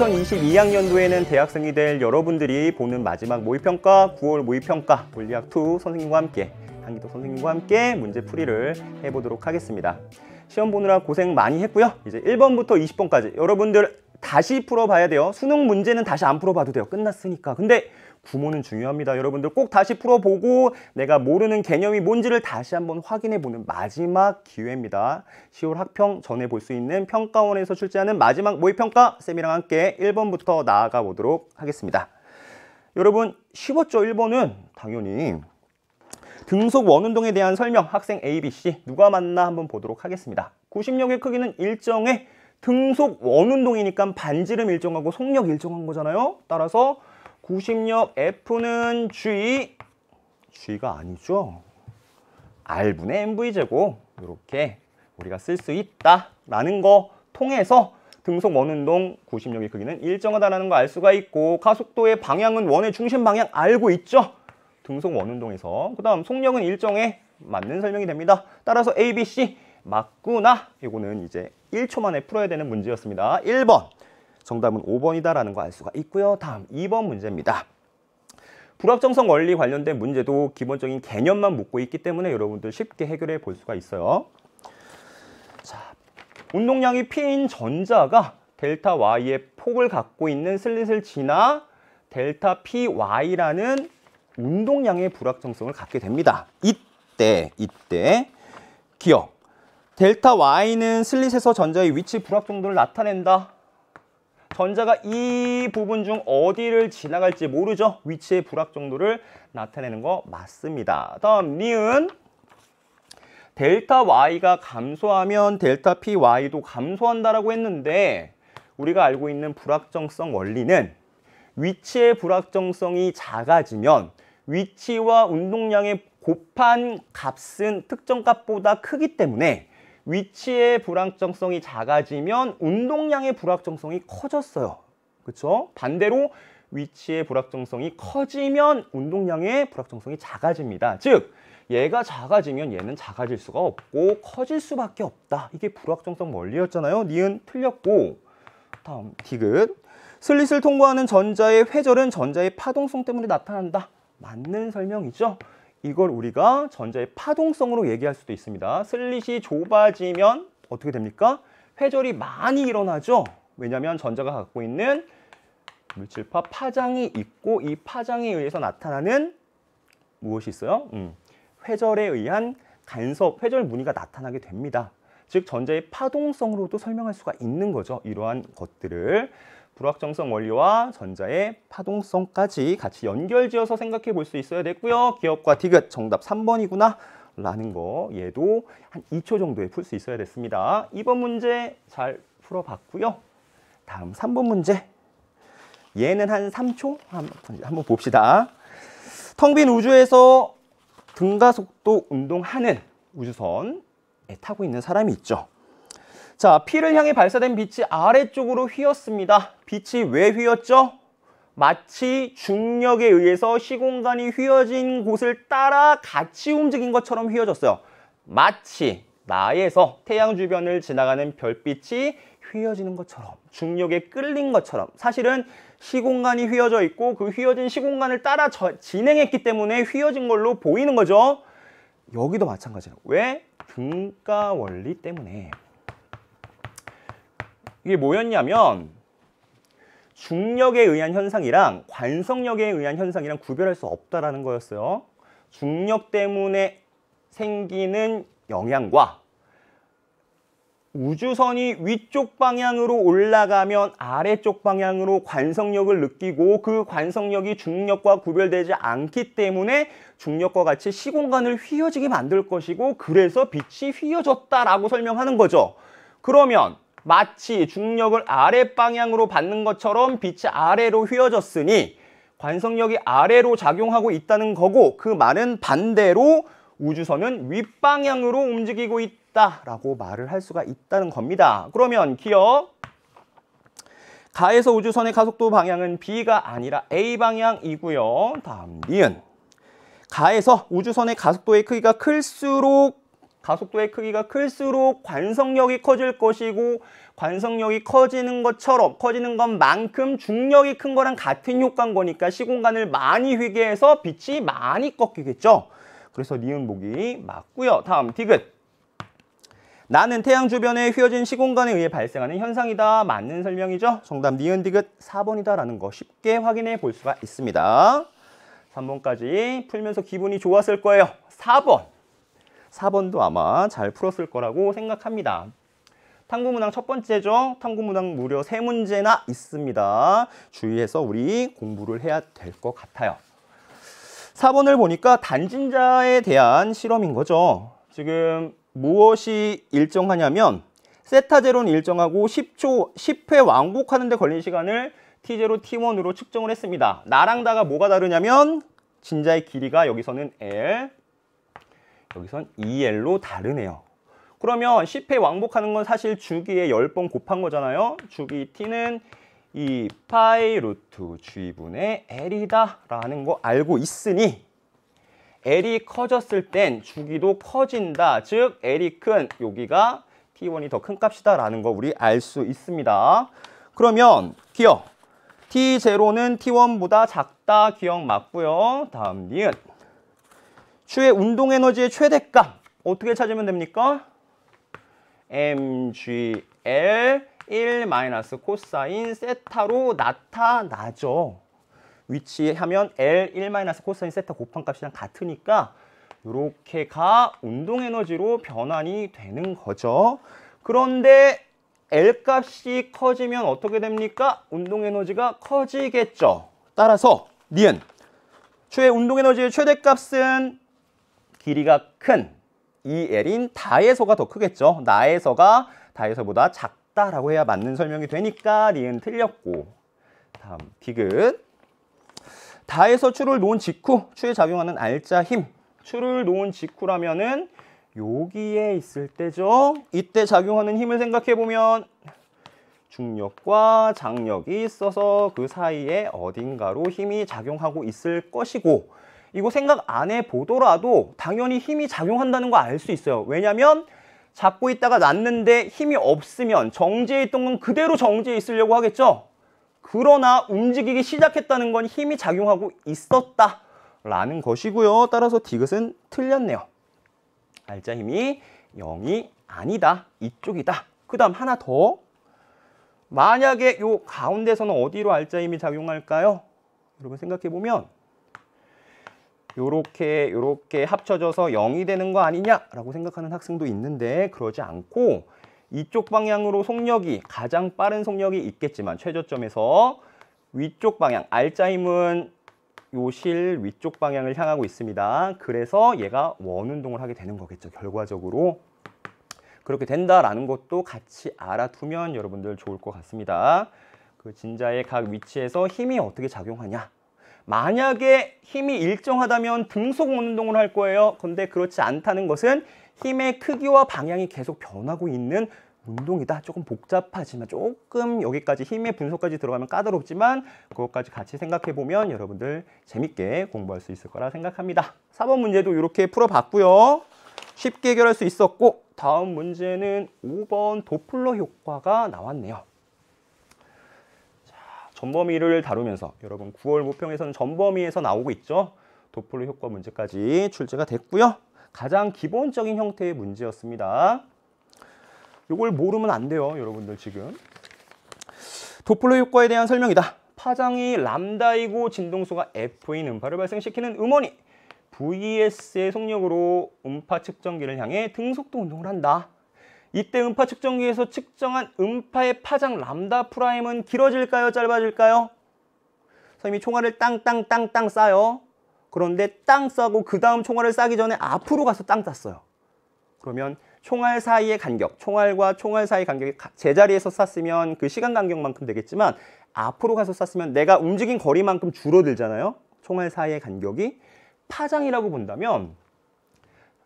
2022학년도에는 대학생이 될 여러분들이 보는 마지막 모의평가 9월 모의평가 물리학2 선생님과 함께 한기도 선생님과 함께 문제풀이를 해보도록 하겠습니다. 시험 보느라 고생 많이 했고요. 이제 1번부터 20번까지 여러분들 다시 풀어봐야 돼요. 수능 문제는 다시 안 풀어봐도 돼요. 끝났으니까. 근데 구모는 중요합니다. 여러분들 꼭 다시 풀어보고 내가 모르는 개념이 뭔지를 다시 한번 확인해보는 마지막 기회입니다. 10월 학평 전에 볼 수 있는 평가원에서 출제하는 마지막 모의평가 쌤이랑 함께 1번부터 나아가 보도록 하겠습니다. 여러분 쉬웠죠? 1번은 당연히 등속 원운동에 대한 설명 학생 A, B, C 누가 맞나 한번 보도록 하겠습니다. 구심력의 크기는 일정해 등속 원운동이니까 반지름 일정하고 속력 일정한 거잖아요. 따라서 구심력 F는 G가 아니죠. R분의 MV제곱 이렇게 우리가 쓸 수 있다라는 거 통해서 등속 원운동 구심력의 크기는 일정하다라는 거 알 수가 있고 가속도의 방향은 원의 중심 방향 알고 있죠. 등속 원운동에서 그 다음 속력은 일정에 맞는 설명이 됩니다. 따라서 A, B, C 맞구나. 이거는 이제 1초 만에 풀어야 되는 문제였습니다. 1번 정답은 5번이다라는 거 알 수가 있고요. 다음 2번 문제입니다. 불확정성 원리 관련된 문제도 기본적인 개념만 묻고 있기 때문에 여러분들 쉽게 해결해 볼 수가 있어요. 자, 운동량이 P인 전자가 델타 Y의 폭을 갖고 있는 슬릿을 지나 델타 PY라는 운동량의 불확정성을 갖게 됩니다. 이때 기억. 델타 Y는 슬릿에서 전자의 위치 불확정도를 나타낸다. 전자가 이 부분 중 어디를 지나갈지 모르죠. 위치의 불확정도를 나타내는 거 맞습니다. 다음 니은 델타 Y가 감소하면 델타 PY도 감소한다라고 했는데 우리가 알고 있는 불확정성 원리는 위치의 불확정성이 작아지면 위치와 운동량의 곱한 값은 특정 값보다 크기 때문에 위치의 불확정성이 작아지면 운동량의 불확정성이 커졌어요. 그렇죠? 반대로 위치의 불확정성이 커지면 운동량의 불확정성이 작아집니다. 즉, 얘가 작아지면 얘는 작아질 수가 없고 커질 수밖에 없다. 이게 불확정성 원리였잖아요. 니은 틀렸고 다음 디귿. 슬릿을 통과하는 전자의 회절은 전자의 파동성 때문에 나타난다. 맞는 설명이죠. 이걸 우리가 전자의 파동성으로 얘기할 수도 있습니다. 슬릿이 좁아지면 어떻게 됩니까? 회절이 많이 일어나죠. 왜냐하면 전자가 갖고 있는 물질파 파장이 있고 이 파장에 의해서 나타나는 무엇이 있어요? 회절에 의한 간섭, 회절 무늬가 나타나게 됩니다. 즉 전자의 파동성으로도 설명할 수가 있는 거죠. 이러한 것들을 불확정성 원리와 전자의 파동성까지 같이 연결지어서 생각해 볼 수 있어야 됐고요. 기억과 디귿 정답 3번이구나 라는 거 얘도 한 2초 정도에 풀 수 있어야 됐습니다. 2번 문제 잘 풀어봤고요. 다음 3번 문제 얘는 한 3초? 한번 봅시다. 텅 빈 우주에서 등가속도 운동하는 우주선에 타고 있는 사람이 있죠. 자, P를 향해 발사된 빛이 아래쪽으로 휘었습니다. 빛이 왜 휘었죠? 마치 중력에 의해서 시공간이 휘어진 곳을 따라 같이 움직인 것처럼 휘어졌어요. 마치 나에서 태양 주변을 지나가는 별빛이 휘어지는 것처럼, 중력에 끌린 것처럼. 사실은 시공간이 휘어져 있고 그 휘어진 시공간을 따라 진행했기 때문에 휘어진 걸로 보이는 거죠. 여기도 마찬가지예요. 왜? 등가 원리 때문에. 이게 뭐였냐면 중력에 의한 현상이랑 관성력에 의한 현상이랑 구별할 수 없다라는 거였어요. 중력 때문에 생기는 영향과 우주선이 위쪽 방향으로 올라가면 아래쪽 방향으로 관성력을 느끼고 그 관성력이 중력과 구별되지 않기 때문에 중력과 같이 시공간을 휘어지게 만들 것이고 그래서 빛이 휘어졌다라고 설명하는 거죠. 그러면 마치 중력을 아래 방향으로 받는 것처럼 빛이 아래로 휘어졌으니 관성력이 아래로 작용하고 있다는 거고 그 말은 반대로 우주선은 윗방향으로 움직이고 있다라고 말을 할 수가 있다는 겁니다. 그러면 기억. 가에서 우주선의 가속도 방향은 B가 아니라 A 방향이고요. 다음 니은. 가에서 우주선의 가속도의 크기가 클수록 가속도의 크기가 클수록 관성력이 커질 것이고 관성력이 커지는 것처럼 커지는 것만큼 중력이 큰 거랑 같은 효과인 거니까 시공간을 많이 휘게 해서 빛이 많이 꺾이겠죠. 그래서 니은 보기 맞고요. 다음 디귿. 나는 태양 주변에 휘어진 시공간에 의해 발생하는 현상이다. 맞는 설명이죠. 정답 니은 디귿 4번이다라는 거 쉽게 확인해 볼 수가 있습니다. 3번까지 풀면서 기분이 좋았을 거예요. 4번. 4번도 아마 잘 풀었을 거라고 생각합니다. 탐구문항 첫 번째죠. 탐구문항 무려 3문제나 있습니다. 주의해서 우리 공부를 해야 될 것 같아요. 4번을 보니까 단진자에 대한 실험인 거죠. 지금 무엇이 일정하냐면 세타 제로는 일정하고 10회 왕복하는 데 걸린 시간을 T0, T1으로 측정을 했습니다. 나랑 다가 뭐가 다르냐면 진자의 길이가 여기서는 L, 여기선 2L로 다르네요. 그러면 10회 왕복하는 건 사실 주기에 10번 곱한 거잖아요. 주기 T는 2파이 루트 G분의 L이다 라는 거 알고 있으니 L이 커졌을 땐 주기도 커진다. 즉 L이 큰 여기가 T1이 더 큰 값이다 라는 거 우리 알 수 있습니다. 그러면 기억 T0는 T1보다 작다. 기억 맞고요. 다음 니은. 추의 운동 에너지의 최대값 어떻게 찾으면 됩니까? mgl 1 마이너스 코사인 세타로 나타나죠. 위치하면 L 1 마이너스 코사인 세타 곱한 값이랑 같으니까 이렇게가 운동 에너지로 변환이 되는 거죠. 그런데 L 값이 커지면 어떻게 됩니까? 운동 에너지가 커지겠죠. 따라서 니은 추의 운동 에너지의 최대값은 길이가 큰 2L인 다에서가 더 크겠죠. 나에서가 다에서보다 작다라고 해야 맞는 설명이 되니까 니은 틀렸고. 다음 디귿. 다에서 추를 놓은 직후 추에 작용하는 알짜 힘. 추를 놓은 직후라면은 여기에 있을 때죠. 이때 작용하는 힘을 생각해 보면 중력과 장력이 있어서 그 사이에 어딘가로 힘이 작용하고 있을 것이고 이거 생각 안 해보더라도 당연히 힘이 작용한다는 거 알 수 있어요. 왜냐면 잡고 있다가 놨는데 힘이 없으면 정지해 있던 건 그대로 정지해 있으려고 하겠죠. 그러나 움직이기 시작했다는 건 힘이 작용하고 있었다라는 것이고요. 따라서 디귿은 틀렸네요. 알짜 힘이 0이 아니다. 이쪽이다. 그 다음 하나 더. 만약에 요 가운데서는 어디로 알짜 힘이 작용할까요? 여러분 생각해보면 요렇게 합쳐져서 0이 되는 거 아니냐라고 생각하는 학생도 있는데 그러지 않고 이쪽 방향으로 속력이 가장 빠른 속력이 있겠지만 최저점에서 위쪽 방향 알짜 힘은 요 실 위쪽 방향을 향하고 있습니다. 그래서 얘가 원운동을 하게 되는 거겠죠. 결과적으로 그렇게 된다라는 것도 같이 알아두면 여러분들 좋을 것 같습니다. 그 진자의 각 위치에서 힘이 어떻게 작용하냐. 만약에 힘이 일정하다면 등속 원운동을 할 거예요. 근데 그렇지 않다는 것은 힘의 크기와 방향이 계속 변하고 있는 운동이다. 조금 복잡하지만 조금 여기까지 힘의 분석까지 들어가면 까다롭지만 그것까지 같이 생각해 보면 여러분들 재밌게 공부할 수 있을 거라 생각합니다. 4번 문제도 이렇게 풀어봤고요. 쉽게 해결할 수 있었고 다음 문제는 5번 도플러 효과가 나왔네요. 전범위를 다루면서 여러분 9월 모평에서는 전범위에서 나오고 있죠. 도플러 효과 문제까지 출제가 됐고요. 가장 기본적인 형태의 문제였습니다. 이걸 모르면 안 돼요. 여러분들 지금. 도플러 효과에 대한 설명이다. 파장이 람다이고 진동수가 F인 음파를 발생시키는 음원이 VS의 속력으로 음파 측정기를 향해 등속도 운동을 한다. 이때 음파 측정기에서 측정한 음파의 파장 람다 프라임은 길어질까요? 짧아질까요? 선생님이 총알을 땅땅땅땅 쏴요. 그런데 땅 쏴고 그 다음 총알을 쏴기 전에 앞으로 가서 땅 쐈어요. 그러면 총알 사이의 간격, 총알과 총알 사이 간격이 제자리에서 쐈으면 그 시간 간격만큼 되겠지만 앞으로 가서 쐈으면 내가 움직인 거리만큼 줄어들잖아요. 총알 사이의 간격이. 파장이라고 본다면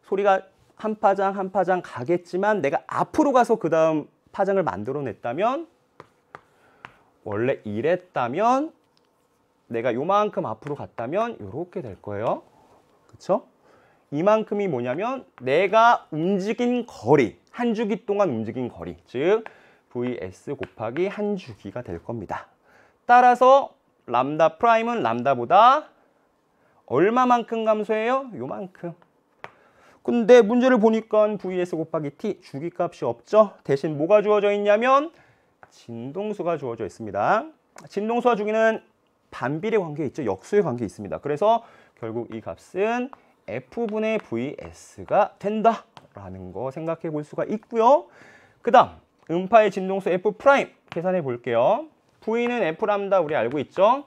소리가 한 파장 한 파장 가겠지만 내가 앞으로 가서 그 다음 파장을 만들어냈다면 원래 이랬다면 내가 요만큼 앞으로 갔다면 이렇게 될 거예요. 그쵸? 이만큼이 뭐냐면 내가 움직인 거리, 한 주기 동안 움직인 거리, 즉 vs 곱하기 한 주기가 될 겁니다. 따라서 람다 프라임은 람다보다 얼마만큼 감소해요? 요만큼. 근데 문제를 보니까 vs 곱하기 t 주기값이 없죠? 대신 뭐가 주어져 있냐면 진동수가 주어져 있습니다. 진동수와 주기는 반비례 관계에 있죠. 역수의 관계에 있습니다. 그래서 결국 이 값은 F분의 VS가 된다라는 거 생각해 볼 수가 있고요. 그 다음 음파의 진동수 F' 계산해 볼게요. V는 F 람다 우리 알고 있죠?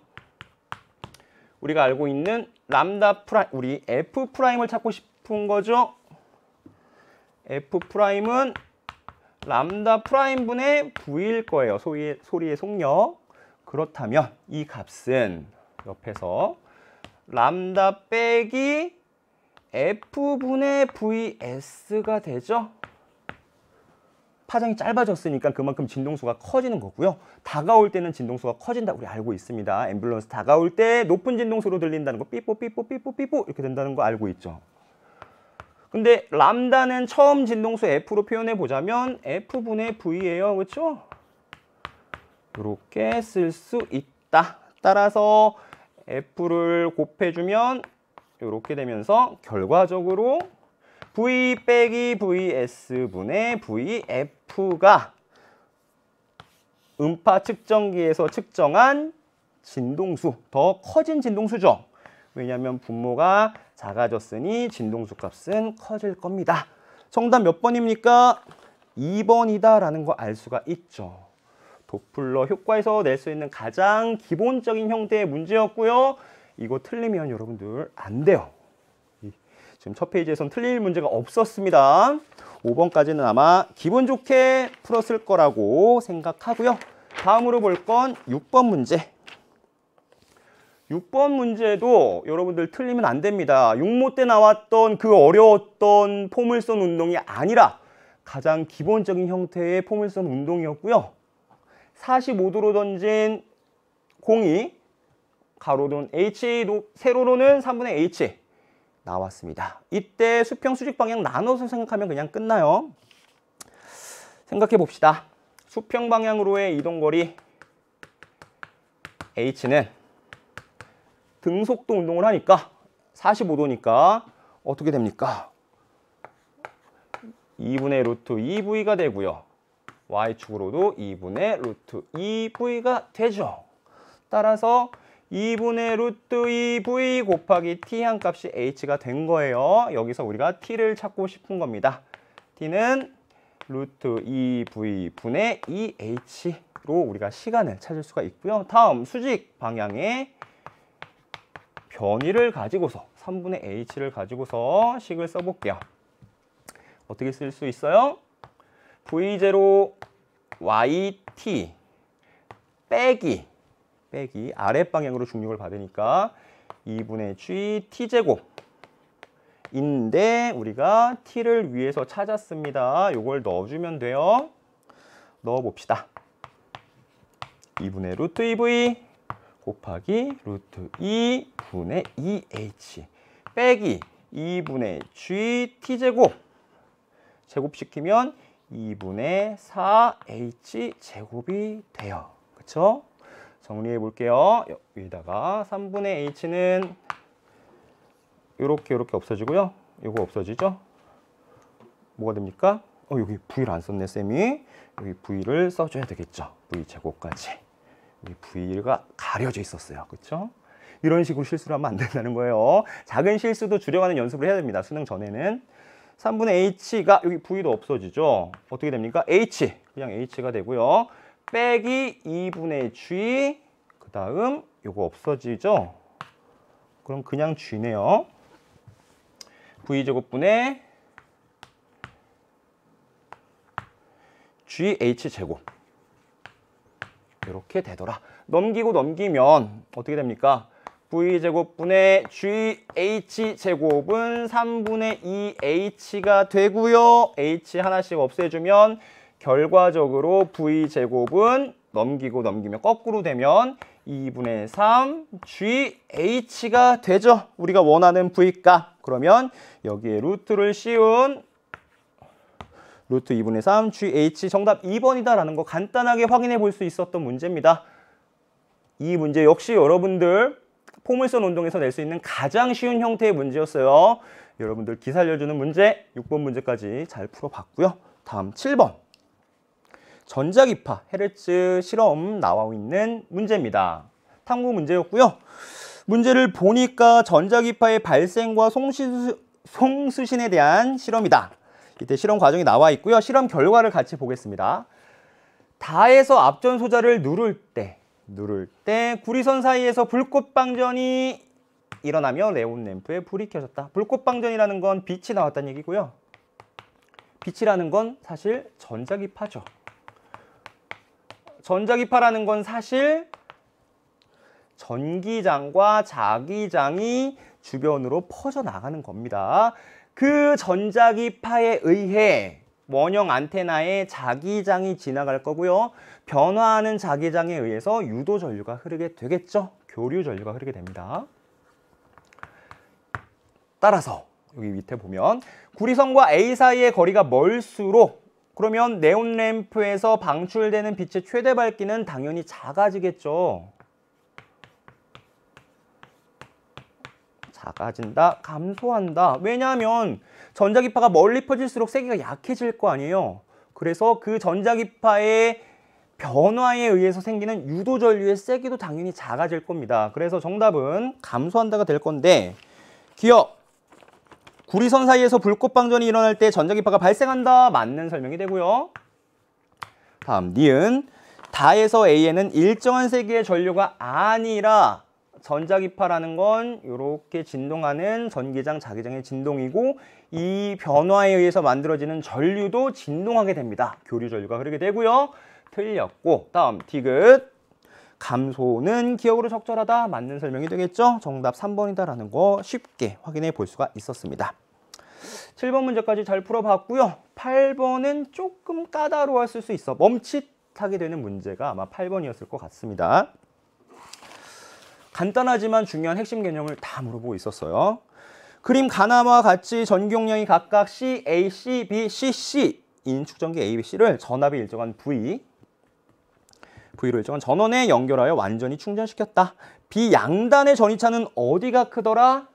우리가 알고 있는 람다 프라임, 우리 F'을 찾고 싶은 거죠. F'은 람다 프라임분의 V일 거예요. 소리의 속력. 그렇다면 이 값은 옆에서 람다 빼기 F분의 VS가 되죠. 파장이 짧아졌으니까 그만큼 진동수가 커지는 거고요. 다가올 때는 진동수가 커진다 우리 알고 있습니다. 앰뷸런스 다가올 때 높은 진동수로 들린다는 거 삐뽀 삐뽀 삐뽀 삐뽀 이렇게 된다는 거 알고 있죠. 근데 람다는 처음 진동수 F로 표현해 보자면 F분의 V예요. 그렇죠? 이렇게 쓸 수 있다. 따라서 F를 곱해주면 이렇게 되면서 결과적으로 V 빼기 VS분의 VF가 음파 측정기에서 측정한 진동수, 더 커진 진동수죠. 왜냐하면 분모가 작아졌으니 진동수 값은 커질 겁니다. 정답 몇 번입니까? 2번이다라는 거 알 수가 있죠. 도플러 효과에서 낼 수 있는 가장 기본적인 형태의 문제였고요. 이거 틀리면 여러분들 안 돼요. 지금 첫 페이지에선 틀릴 문제가 없었습니다. 5번까지는 아마 기분 좋게 풀었을 거라고 생각하고요. 다음으로 볼 건 6번 문제. 6번 문제도 여러분들 틀리면 안 됩니다. 6모 때 나왔던 그 어려웠던 포물선 운동이 아니라 가장 기본적인 형태의 포물선 운동이었고요. 45도로 던진 공이 가로로는 H, 세로로는 3분의 H 나왔습니다. 이때 수평, 수직 방향 나눠서 생각하면 그냥 끝나요. 생각해 봅시다. 수평 방향으로의 이동거리 H는 등속도 운동을 하니까 45도니까 어떻게 됩니까? 2분의 루트 2V가 되고요. Y축으로도 2분의 루트 2V가 되죠. 따라서 2분의 루트 2V 곱하기 T 한 값이 H가 된 거예요. 여기서 우리가 T를 찾고 싶은 겁니다. T는 루트 2V 분의 2H로 우리가 시간을 찾을 수가 있고요. 다음 수직 방향의 변위를 가지고서 3분의 H를 가지고서 식을 써볼게요. 어떻게 쓸 수 있어요? V0 YT 빼기 아랫방향으로 중력을 받으니까 2분의 G T제곱 인데 우리가 T를 위해서 찾았습니다. 요걸 넣어주면 돼요. 넣어봅시다. 2분의 루트 2V 곱하기 루트 2분의 2H 빼기 2분의 G T제곱 제곱시키면 2분의 4H 제곱이 돼요. 그쵸? 정리해 볼게요. 여기다가 3분의 H는 이렇게 없어지고요. 이거 없어지죠? 뭐가 됩니까? 여기 V를 안 썼네, 쌤이. 여기 V를 써줘야 되겠죠. V 제곱까지. 여기 V가 가려져 있었어요. 그쵸? 이런 식으로 실수를 하면 안 된다는 거예요. 작은 실수도 줄여가는 연습을 해야 됩니다. 수능 전에는. 3분의 H가 여기 V도 없어지죠. 어떻게 됩니까? H, 그냥 H가 되고요. 빼기 2분의 G, 그 다음 요거 없어지죠. 그럼 그냥 G네요. V제곱분의 GH제곱 이렇게 되더라. 넘기고 넘기면 어떻게 됩니까? V제곱분의 GH제곱은 3분의 2H가 되고요. H 하나씩 없애주면 결과적으로 V제곱은 넘기고 넘기면 거꾸로 되면 2분의 3 GH가 되죠. 우리가 원하는 V값. 그러면 여기에 루트를 씌운 루트 2분의 3 GH 정답 2번이다라는 거 간단하게 확인해 볼 수 있었던 문제입니다. 이 문제 역시 여러분들 포물선 운동에서 낼 수 있는 가장 쉬운 형태의 문제였어요. 여러분들 기 살려주는 문제 6번 문제까지 잘 풀어봤고요. 다음 7번. 전자기파 헤르츠 실험 나와 있는 문제입니다. 탐구 문제였고요. 문제를 보니까 전자기파의 발생과 송수신에 대한 실험이다. 이때 실험 과정이 나와 있고요. 실험 결과를 같이 보겠습니다. 다에서 앞전 소자를 누를 때 구리선 사이에서 불꽃방전이 일어나며 네온 램프에 불이 켜졌다. 불꽃방전이라는 건 빛이 나왔다는 얘기고요. 빛이라는 건 사실 전자기파죠. 전자기파라는 건 사실 전기장과 자기장이 주변으로 퍼져나가는 겁니다. 그 전자기파에 의해 원형 안테나에 자기장이 지나갈 거고요. 변화하는 자기장에 의해서 유도 전류가 흐르게 되겠죠. 교류 전류가 흐르게 됩니다. 따라서 여기 밑에 보면 구리선과 A 사이의 거리가 멀수록 그러면 네온 램프에서 방출되는 빛의 최대 밝기는 당연히 작아지겠죠. 작아진다, 감소한다. 왜냐하면 전자기파가 멀리 퍼질수록 세기가 약해질 거 아니에요. 그래서 그 전자기파의 변화에 의해서 생기는 유도전류의 세기도 당연히 작아질 겁니다. 그래서 정답은 감소한다가 될 건데 기억! 구리선 사이에서 불꽃방전이 일어날 때 전자기파가 발생한다. 맞는 설명이 되고요. 다음 니은 다에서 A에는 일정한 세기의 전류가 아니라 전자기파라는 건 이렇게 진동하는 전기장, 자기장의 진동이고 이 변화에 의해서 만들어지는 전류도 진동하게 됩니다. 교류 전류가 흐르게 되고요. 틀렸고 다음 디귿 감소는 기억으로 적절하다. 맞는 설명이 되겠죠. 정답 3번이다라는 거 쉽게 확인해 볼 수가 있었습니다. 7번 문제까지 잘 풀어봤고요. 8번은 조금 까다로웠을 수 있어. 멈칫하게 되는 문제가 아마 8번이었을 것 같습니다. 간단하지만 중요한 핵심 개념을 다 물어보고 있었어요. 그림 가나와 같이 전기 용량이 각각 C, A, C, B, C, C인 축전기 A, B, C를 전압이 일정한 V로 일정한 전원에 연결하여 완전히 충전시켰다. B 양단의 전위차는 어디가 크더라?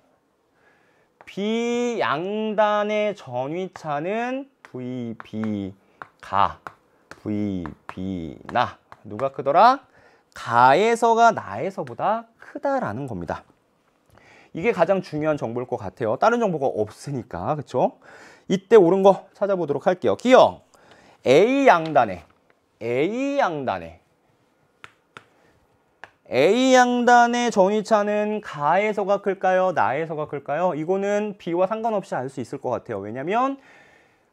B 양단의 전위차는 VB가 VB나 누가 크더라? 가에서가 나에서보다 크다라는 겁니다. 이게 가장 중요한 정보일 것 같아요. 다른 정보가 없으니까. 그렇죠? 이때 옳은 거 찾아보도록 할게요. 기억! A 양단의 전위차는 가에서가 클까요? 나에서가 클까요? 이거는 B와 상관없이 알 수 있을 것 같아요. 왜냐면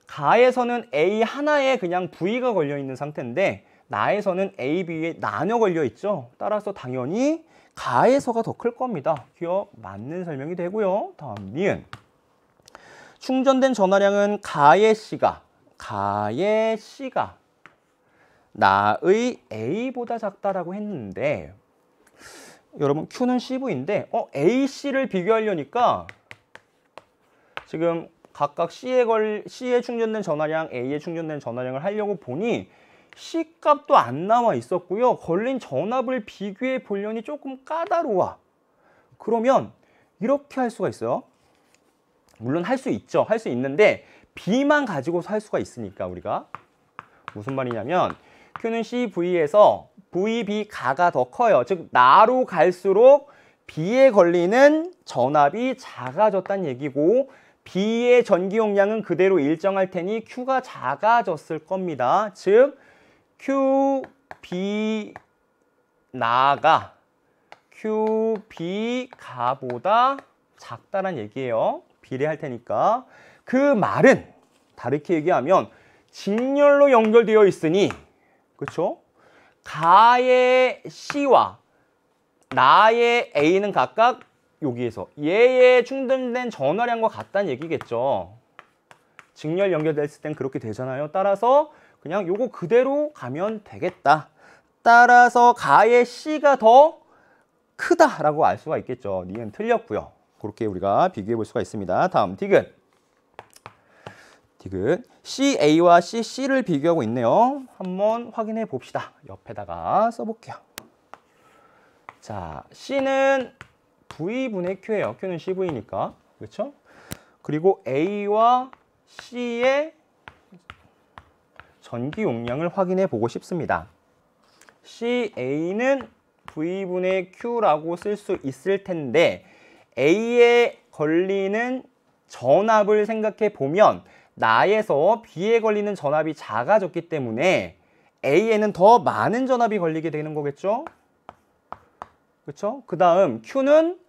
가에서는 A 하나에 그냥 V가 걸려있는 상태인데 나에서는 A, B에 나눠 걸려있죠. 따라서 당연히 가에서가 더 클 겁니다. 기억 맞는 설명이 되고요. 다음 니은 충전된 전화량은 가의 C가 나의 A보다 작다라고 했는데 여러분 Q는 CV인데 AC를 비교하려니까 지금 각각 C에 충전된 전화량, A에 충전된 전화량을 하려고 보니 C 값도 안 나와 있었고요. 걸린 전압을 비교해 보려니 조금 까다로워. 그러면 이렇게 할 수가 있어요. 물론 할 수 있죠. 할 수 있는데 B만 가지고서 할 수가 있으니까 우리가 무슨 말이냐면 Q는 CV에서 VB 가가 더 커요. 즉 나로 갈수록 B에 걸리는 전압이 작아졌다는 얘기고 B의 전기 용량은 그대로 일정할 테니 Q가 작아졌을 겁니다. 즉 QB 나가 QB 가보다 작다란 얘기예요. 비례할 테니까. 그 말은 다르게 얘기하면 직렬로 연결되어 있으니 그렇죠? 가의 C와 나의 A는 각각 여기에서 얘의 충전된 전화량과 같다는 얘기겠죠. 직렬 연결됐을 땐 그렇게 되잖아요. 따라서 그냥 요거 그대로 가면 되겠다. 따라서 가의 C가 더 크다라고 알 수가 있겠죠. 니은 틀렸고요. 그렇게 우리가 비교해 볼 수가 있습니다. 다음 디귿. 디귿. CA와 CC를 비교하고 있네요. 한번 확인해 봅시다. 옆에다가 써볼게요. 자, C는 V분의 Q예요. Q는 CV니까. 그렇죠? 그리고 A와 C의 전기 용량을 확인해 보고 싶습니다. CA는 V분의 Q라고 쓸 수 있을 텐데 A에 걸리는 전압을 생각해 보면 나에서 B에 걸리는 전압이 작아졌기 때문에 A에는 더 많은 전압이 걸리게 되는 거겠죠? 그렇죠? 그 다음 Q는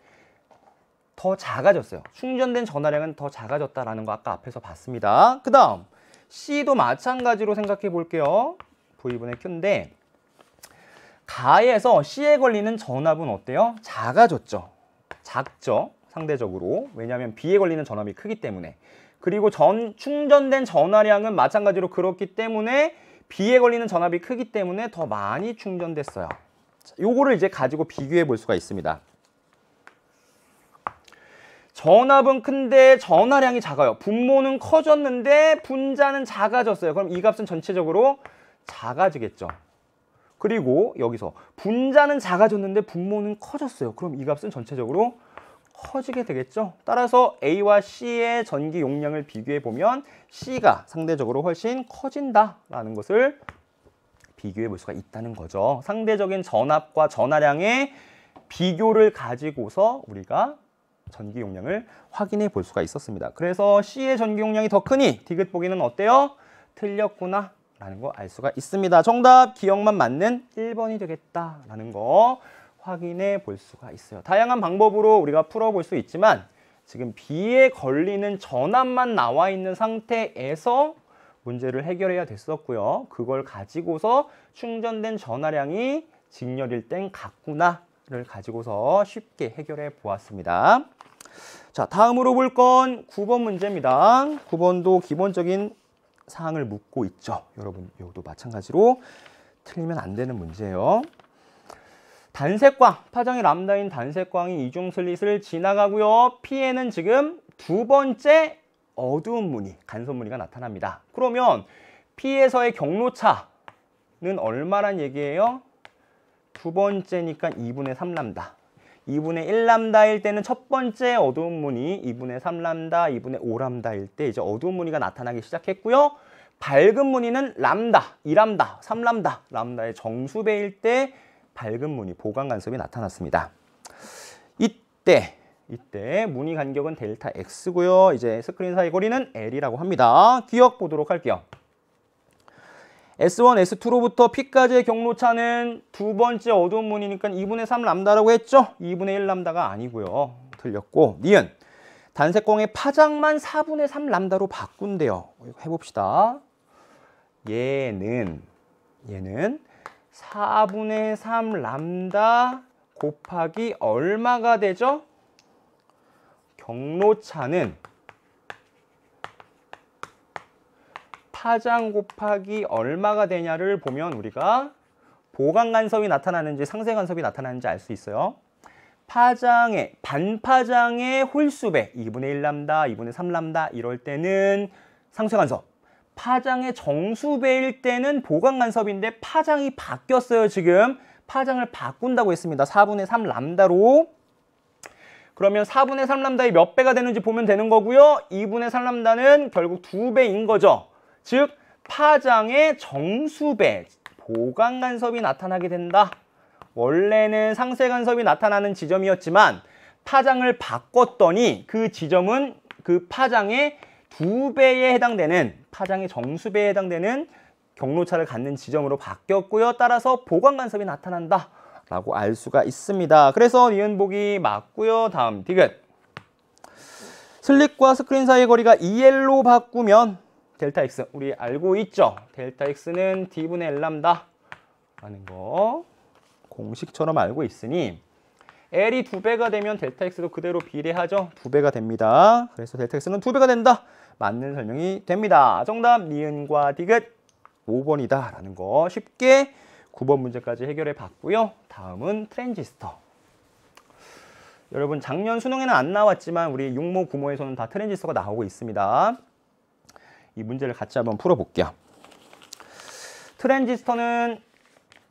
더 작아졌어요. 충전된 전화량은 더 작아졌다라는 거 아까 앞에서 봤습니다. 그 다음 C도 마찬가지로 생각해 볼게요. V분의 Q인데 가에서 C에 걸리는 전압은 어때요? 작아졌죠. 작죠. 상대적으로. 왜냐하면 B에 걸리는 전압이 크기 때문에. 그리고 충전된 전화량은 마찬가지로 그렇기 때문에 B에 걸리는 전압이 크기 때문에 더 많이 충전됐어요. 요거를 이제 가지고 비교해 볼 수가 있습니다. 전압은 큰데 전화량이 작아요. 분모는 커졌는데 분자는 작아졌어요. 그럼 이 값은 전체적으로 작아지겠죠. 그리고 여기서 분자는 작아졌는데 분모는 커졌어요. 그럼 이 값은 전체적으로 커지게 되겠죠. 따라서 A와 C의 전기 용량을 비교해 보면 C가 상대적으로 훨씬 커진다라는 것을 비교해 볼 수가 있다는 거죠. 상대적인 전압과 전하량의 비교를 가지고서 우리가 전기 용량을 확인해 볼 수가 있었습니다. 그래서 C의 전기 용량이 더 크니 디귿 보기는 어때요? 틀렸구나 라는 거 알 수가 있습니다. 정답 기억만 맞는 1번이 되겠다라는 거 확인해 볼 수가 있어요. 다양한 방법으로 우리가 풀어볼 수 있지만 지금 B에 걸리는 전압만 나와 있는 상태에서 문제를 해결해야 됐었고요. 그걸 가지고서 충전된 전하량이 직렬일 땐 같구나를 가지고서 쉽게 해결해 보았습니다. 자, 다음으로 볼 건 9번 문제입니다. 9번도 기본적인 사항을 묻고 있죠. 여러분, 이것도 마찬가지로 틀리면 안 되는 문제예요. 단색광, 파장이 람다인 단색광이 이중 슬릿을 지나가고요. P에는 지금 두 번째 어두운 무늬, 간섭 무늬가 나타납니다. 그러면 P에서의 경로차는 얼마란 얘기예요? 두 번째니까 2분의 3람다. 2분의 1람다일 때는 첫 번째 어두운 무늬, 2분의 3람다, 2분의 5람다일 때 이제 어두운 무늬가 나타나기 시작했고요. 밝은 무늬는 람다, 2람다, 3람다, 람다의 정수배일 때 밝은 무늬, 보강 간섭이 나타났습니다. 이때 무늬 간격은 델타 X고요. 이제 스크린 사이 거리는 L이라고 합니다. 기억 보도록 할게요. S1, S2로부터 P까지의 경로차는 두 번째 어두운 무늬니까 2분의 3 람다라고 했죠? 2분의 1 람다가 아니고요. 틀렸고, 니은 단색광의 파장만 4분의 3 람다로 바꾼대요. 해봅시다. 얘는 4분의 3 람다 곱하기 얼마가 되죠? 경로차는 파장 곱하기 얼마가 되냐를 보면 우리가 보강 간섭이 나타나는지 상쇄 간섭이 나타나는지 알 수 있어요. 파장의 반파장의 홀수배 2분의 1 람다, 2분의 3 람다 이럴 때는 상쇄 간섭. 파장의 정수배일 때는 보강 간섭인데 파장이 바뀌었어요. 지금 파장을 바꾼다고 했습니다. 4분의 3 람다로. 그러면 4분의 3 람다의 몇 배가 되는지 보면 되는 거고요. 2분의 3 람다는 결국 2배인 거죠. 즉 파장의 정수배, 보강 간섭이 나타나게 된다. 원래는 상쇄 간섭이 나타나는 지점이었지만 파장을 바꿨더니 그 지점은 그 파장의 2배에 해당되는, 파장의 정수배에 해당되는 경로차를 갖는 지점으로 바뀌었고요. 따라서 보강 간섭이 나타난다 라고 알 수가 있습니다. 그래서 니은 보기 맞고요. 다음 디귿. 슬릿과 스크린 사이의 거리가 2L로 바꾸면 델타 X 우리 알고 있죠? 델타 X는 D분의 L 람다 라는 거 공식처럼 알고 있으니 L이 2배가 되면 델타 X도 그대로 비례하죠? 2배가 됩니다. 그래서 델타 X는 2배가 된다. 맞는 설명이 됩니다. 정답 니은과 디귿 5번이다 라는 거 쉽게 9번 문제까지 해결해 봤고요. 다음은 트랜지스터. 여러분 작년 수능에는 안 나왔지만 우리 6모, 9모에서는 다 트랜지스터가 나오고 있습니다. 이 문제를 같이 한번 풀어볼게요. 트랜지스터는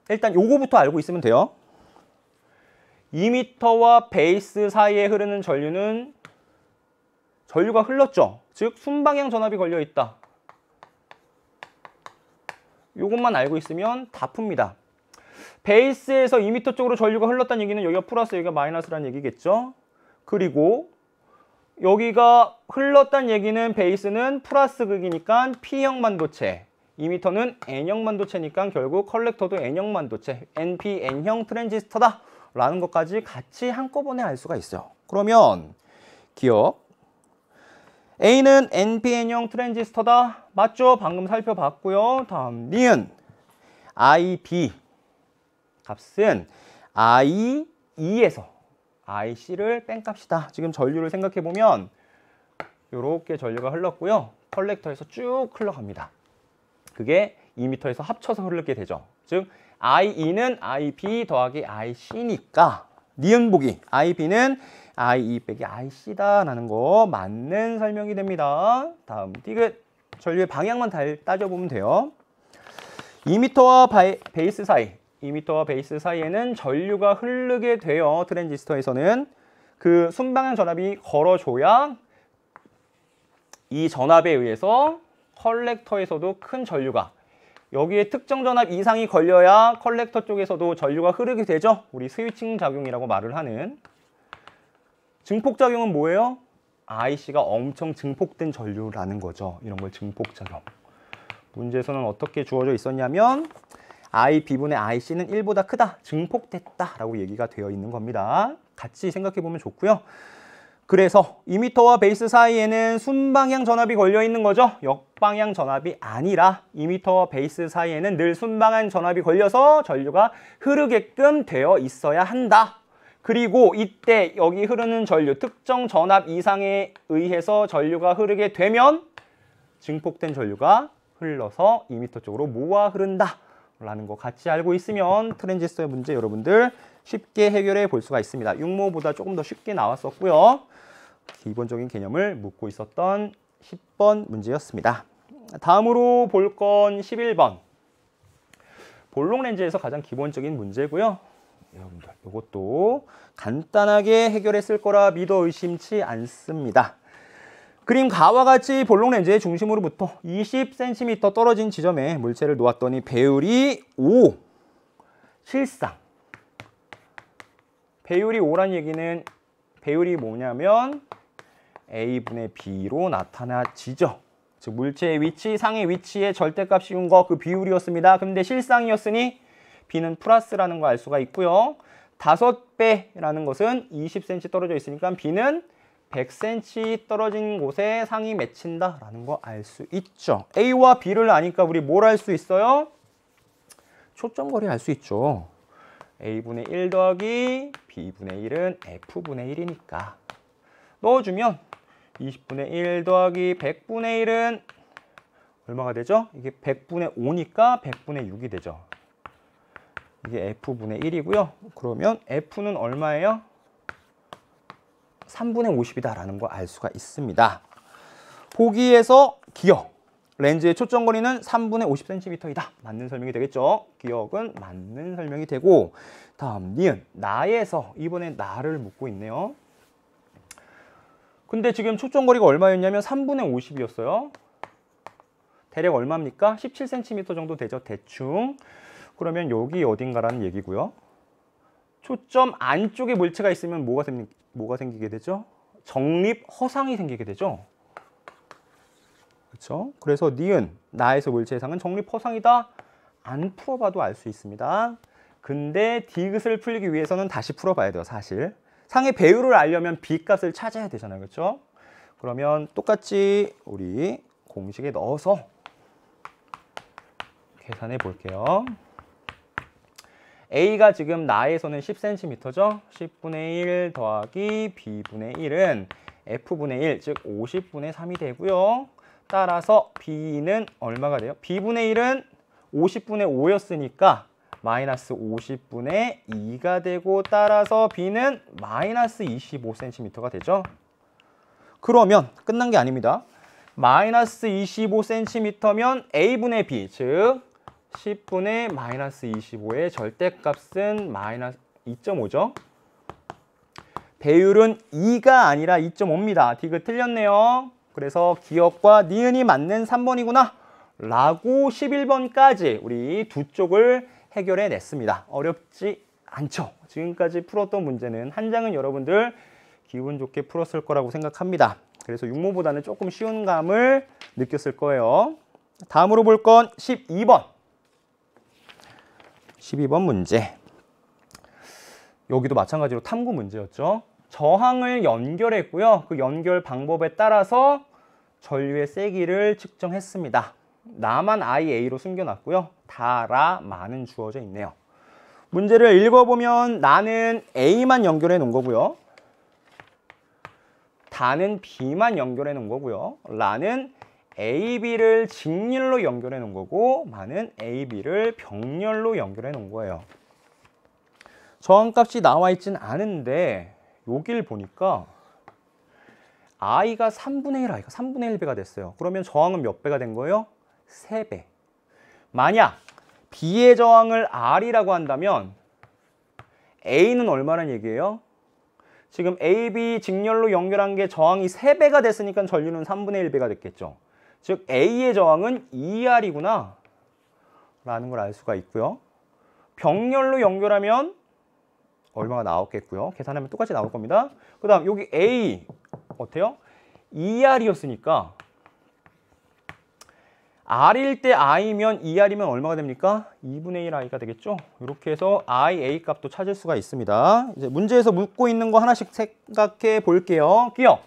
일단 요거부터 알고 있으면 돼요. 이미터와 베이스 사이에 흐르는 전류가 흘렀죠. 즉 순방향 전압이 걸려 있다. 요것만 알고 있으면 다 풉니다. 베이스에서 이미터 쪽으로 전류가 흘렀다는 얘기는 여기가 플러스, 여기가 마이너스라는 얘기겠죠. 그리고 여기가 흘렀다는 얘기는 베이스는 플러스 극이니까 P형 반도체, 이미터는 N형 반도체니까 결국 컬렉터도 N형 반도체, NP, N형 트랜지스터다 라는 것까지 같이 한꺼번에 알 수가 있어요. 그러면 기억, A는 NPN형 트랜지스터다. 맞죠? 방금 살펴봤고요. 다음 니은 IB 값은 I2에서 IC를 뺀 값이다. 지금 전류를 생각해보면 이렇게 전류가 흘렀고요. 컬렉터에서 쭉 흘러갑니다. 그게 2m에서 합쳐서 흐르게 되죠. 즉 I2는 IB 더하기 IC니까 니은 보기 IB는 I2 빼기 IC다라는 거 맞는 설명이 됩니다. 다음 디귿 전류의 방향만 따져보면 돼요. 2m와 베이스 사이, 2m와 베이스 사이에는 전류가 흐르게 돼요. 트랜지스터에서는 그 순방향 전압이 걸어줘야 이 전압에 의해서 컬렉터에서도 큰 전류가, 여기에 특정 전압 이상이 걸려야 컬렉터 쪽에서도 전류가 흐르게 되죠. 우리 스위칭 작용이라고 말을 하는. 증폭작용은 뭐예요? IC가 엄청 증폭된 전류라는 거죠. 이런 걸 증폭작용. 문제에서는 어떻게 주어져 있었냐면 IB분의 IC는 1보다 크다, 증폭됐다라고 얘기가 되어 있는 겁니다. 같이 생각해 보면 좋고요. 그래서 이미터와 베이스 사이에는 순방향 전압이 걸려 있는 거죠. 역방향 전압이 아니라 이미터와 베이스 사이에는 늘 순방향 전압이 걸려서 전류가 흐르게끔 되어 있어야 한다. 그리고 이때 여기 흐르는 전류, 특정 전압 이상에 의해서 전류가 흐르게 되면 증폭된 전류가 흘러서 이미터 쪽으로 모아 흐른다 라는 거 같이 알고 있으면 트랜지스터 문제 여러분들 쉽게 해결해 볼 수가 있습니다. 6모보다 조금 더 쉽게 나왔었고요. 기본적인 개념을 묻고 있었던 10번 문제였습니다. 다음으로 볼 건 11번. 볼록 렌즈에서 가장 기본적인 문제고요. 여러분들 이것도 간단하게 해결했을 거라 믿어 의심치 않습니다. 그림 가와 같이 볼록 렌즈의 중심으로부터 20cm 떨어진 지점에 물체를 놓았더니 배율이 5. 실상 배율이 5란 얘기는 배율이 뭐냐면 A분의 B로 나타나지죠. 즉 물체의 위치, 상의 위치에 절대값 씌운 거 그 비율이었습니다. 근데 실상이었으니 B는 플러스라는 거 알 수가 있고요. 5배라는 것은 20cm 떨어져 있으니까 B는 100cm 떨어진 곳에 상이 맺힌다라는 거 알 수 있죠. A와 B를 아니까 우리 뭘 알 수 있어요? 초점거리 알 수 있죠. A분의 1 더하기 B분의 1은 F분의 1이니까 넣어주면 20분의 1 더하기 100분의 1은 얼마가 되죠? 이게 100분의 5니까 100분의 6이 되죠. 이게 F분의 1이고요. 그러면 F는 얼마예요? 3분의 50이다 라는 거 알 수가 있습니다. 보기에서 기억, 렌즈의 초점거리는 3분의 50cm이다. 맞는 설명이 되겠죠? 기억은 맞는 설명이 되고, 다음 니은, 나에서 이번에 나를 묻고 있네요. 근데 지금 초점거리가 얼마였냐면 3분의 50이었어요. 대략 얼마입니까? 17cm 정도 되죠, 대충. 그러면 여기 어딘가라는 얘기고요. 초점 안쪽에 물체가 있으면 뭐가 생기게 되죠? 정립 허상이 생기게 되죠. 그렇죠? 그래서 니은, 나에서 물체의 상은 정립 허상이다. 안 풀어봐도 알 수 있습니다. 근데 디귿을 풀기 위해서는 다시 풀어봐야 돼요, 사실. 상의 배율을 알려면 B값을 찾아야 되잖아요. 그렇죠? 그러면 똑같이 우리 공식에 넣어서 계산해 볼게요. A가 지금 나에서는 10cm죠. 10분의 1 더하기 B분의 1은 F분의 1, 즉 50분의 3이 되고요. 따라서 B는 얼마가 돼요? B분의 1은 50분의 5였으니까 마이너스 50분의 2가 되고 따라서 B는 마이너스 25cm가 되죠. 그러면 끝난 게 아닙니다. 마이너스 25cm면 A분의 B, 즉 10분의 마이너스 25의 절대값은 마이너스 2.5죠. 배율은 2가 아니라 2.5입니다. 디귿 틀렸네요. 그래서 기억과 니은이 맞는 3번이구나 라고 11번까지 우리 두 쪽을 해결해 냈습니다. 어렵지 않죠? 지금까지 풀었던 문제는 한 장은 여러분들 기분 좋게 풀었을 거라고 생각합니다. 그래서 6모보다는 조금 쉬운 감을 느꼈을 거예요. 다음으로 볼 건 12번. 12번 문제. 여기도 마찬가지로 탐구 문제였죠. 저항을 연결했고요. 그 연결 방법에 따라서 전류의 세기를 측정했습니다. 나만 IA로 숨겨놨고요. 다라 마는 주어져 있네요. 문제를 읽어보면 나는 A만 연결해 놓은 거고요. 다는 B만 연결해 놓은 거고요. 라는 AB를 직렬로 연결해 놓은 거고 마는 AB를 병렬로 연결해 놓은 거예요. 저항값이 나와 있진 않은데 여길 보니까 I가 3분의 1, I가 3분의 1배가 됐어요. 그러면 저항은 몇 배가 된 거예요? 3배. 만약 B의 저항을 R이라고 한다면 A는 얼마란 얘기예요? 지금 AB 직렬로 연결한 게 저항이 3배가 됐으니까 전류는 3분의 1배가 됐겠죠. 즉 A의 저항은 2R이구나 라는 걸 알 수가 있고요. 병렬로 연결하면 얼마가 나왔겠고요. 계산하면 똑같이 나올 겁니다. 그 다음 여기 A 어때요? 2R이었으니까 R일 때 I면 2R이면 얼마가 됩니까? 2분의 1 I가 되겠죠? 이렇게 해서 IA 값도 찾을 수가 있습니다. 이제 문제에서 묻고 있는 거 하나씩 생각해 볼게요. 기억!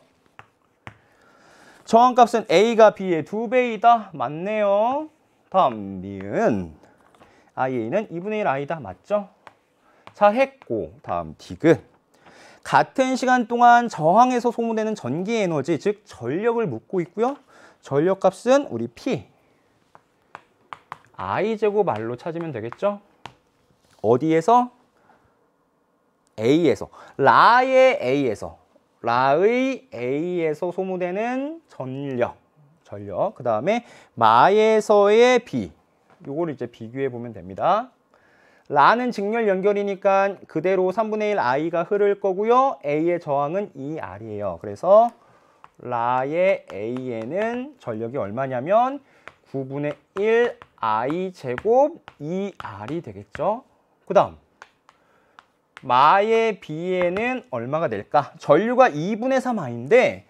저항값은 A가 B의 2배이다. 맞네요. 다음 니은 IA는 2분의 1 I다. 맞죠? 자, 했고 다음 디귿. 같은 시간 동안 저항에서 소모되는 전기 에너지, 즉 전력을 묻고 있고요. 전력값은 우리 P I제곱 R로 찾으면 되겠죠? 어디에서? A에서. 라의 A에서 소모되는 전력. 그 다음에 마에서의 B. 요거를 이제 비교해 보면 됩니다. 라는 직렬 연결이니까 그대로 3분의 1 I가 흐를 거고요. A의 저항은 2R이에요. 그래서 라의 A에는 전력이 얼마냐면 9분의 1 I 제곱 2R이 되겠죠. 그 다음 마의 B에는 얼마가 될까? 전류가 2분의 3 I인데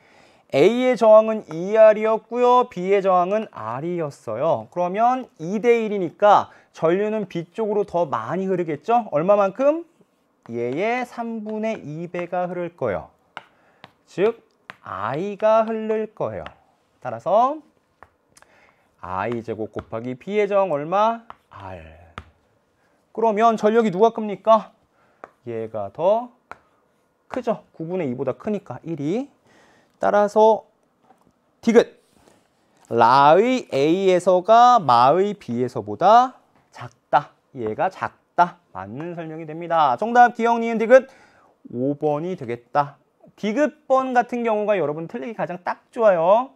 A의 저항은 2R이었고요. B의 저항은 R이었어요. 그러면 2대 1이니까 전류는 B 쪽으로 더 많이 흐르겠죠? 얼마만큼? 얘의 3분의 2배가 흐를 거예요. 즉 I가 흐를 거예요. 따라서 I제곱 곱하기 B의 저항 얼마? R. 그러면 전력이 누가 큽니까? 얘가 더 크죠? 9분의 2보다 크니까 1이. 따라서 디귿. 라의 A에서가 마의 B에서보다 작다. 얘가 작다. 맞는 설명이 됩니다. 정답 기억, 니은, 디귿 5번이 되겠다. 디귿번 같은 경우가 여러분 틀리기 가장 딱 좋아요.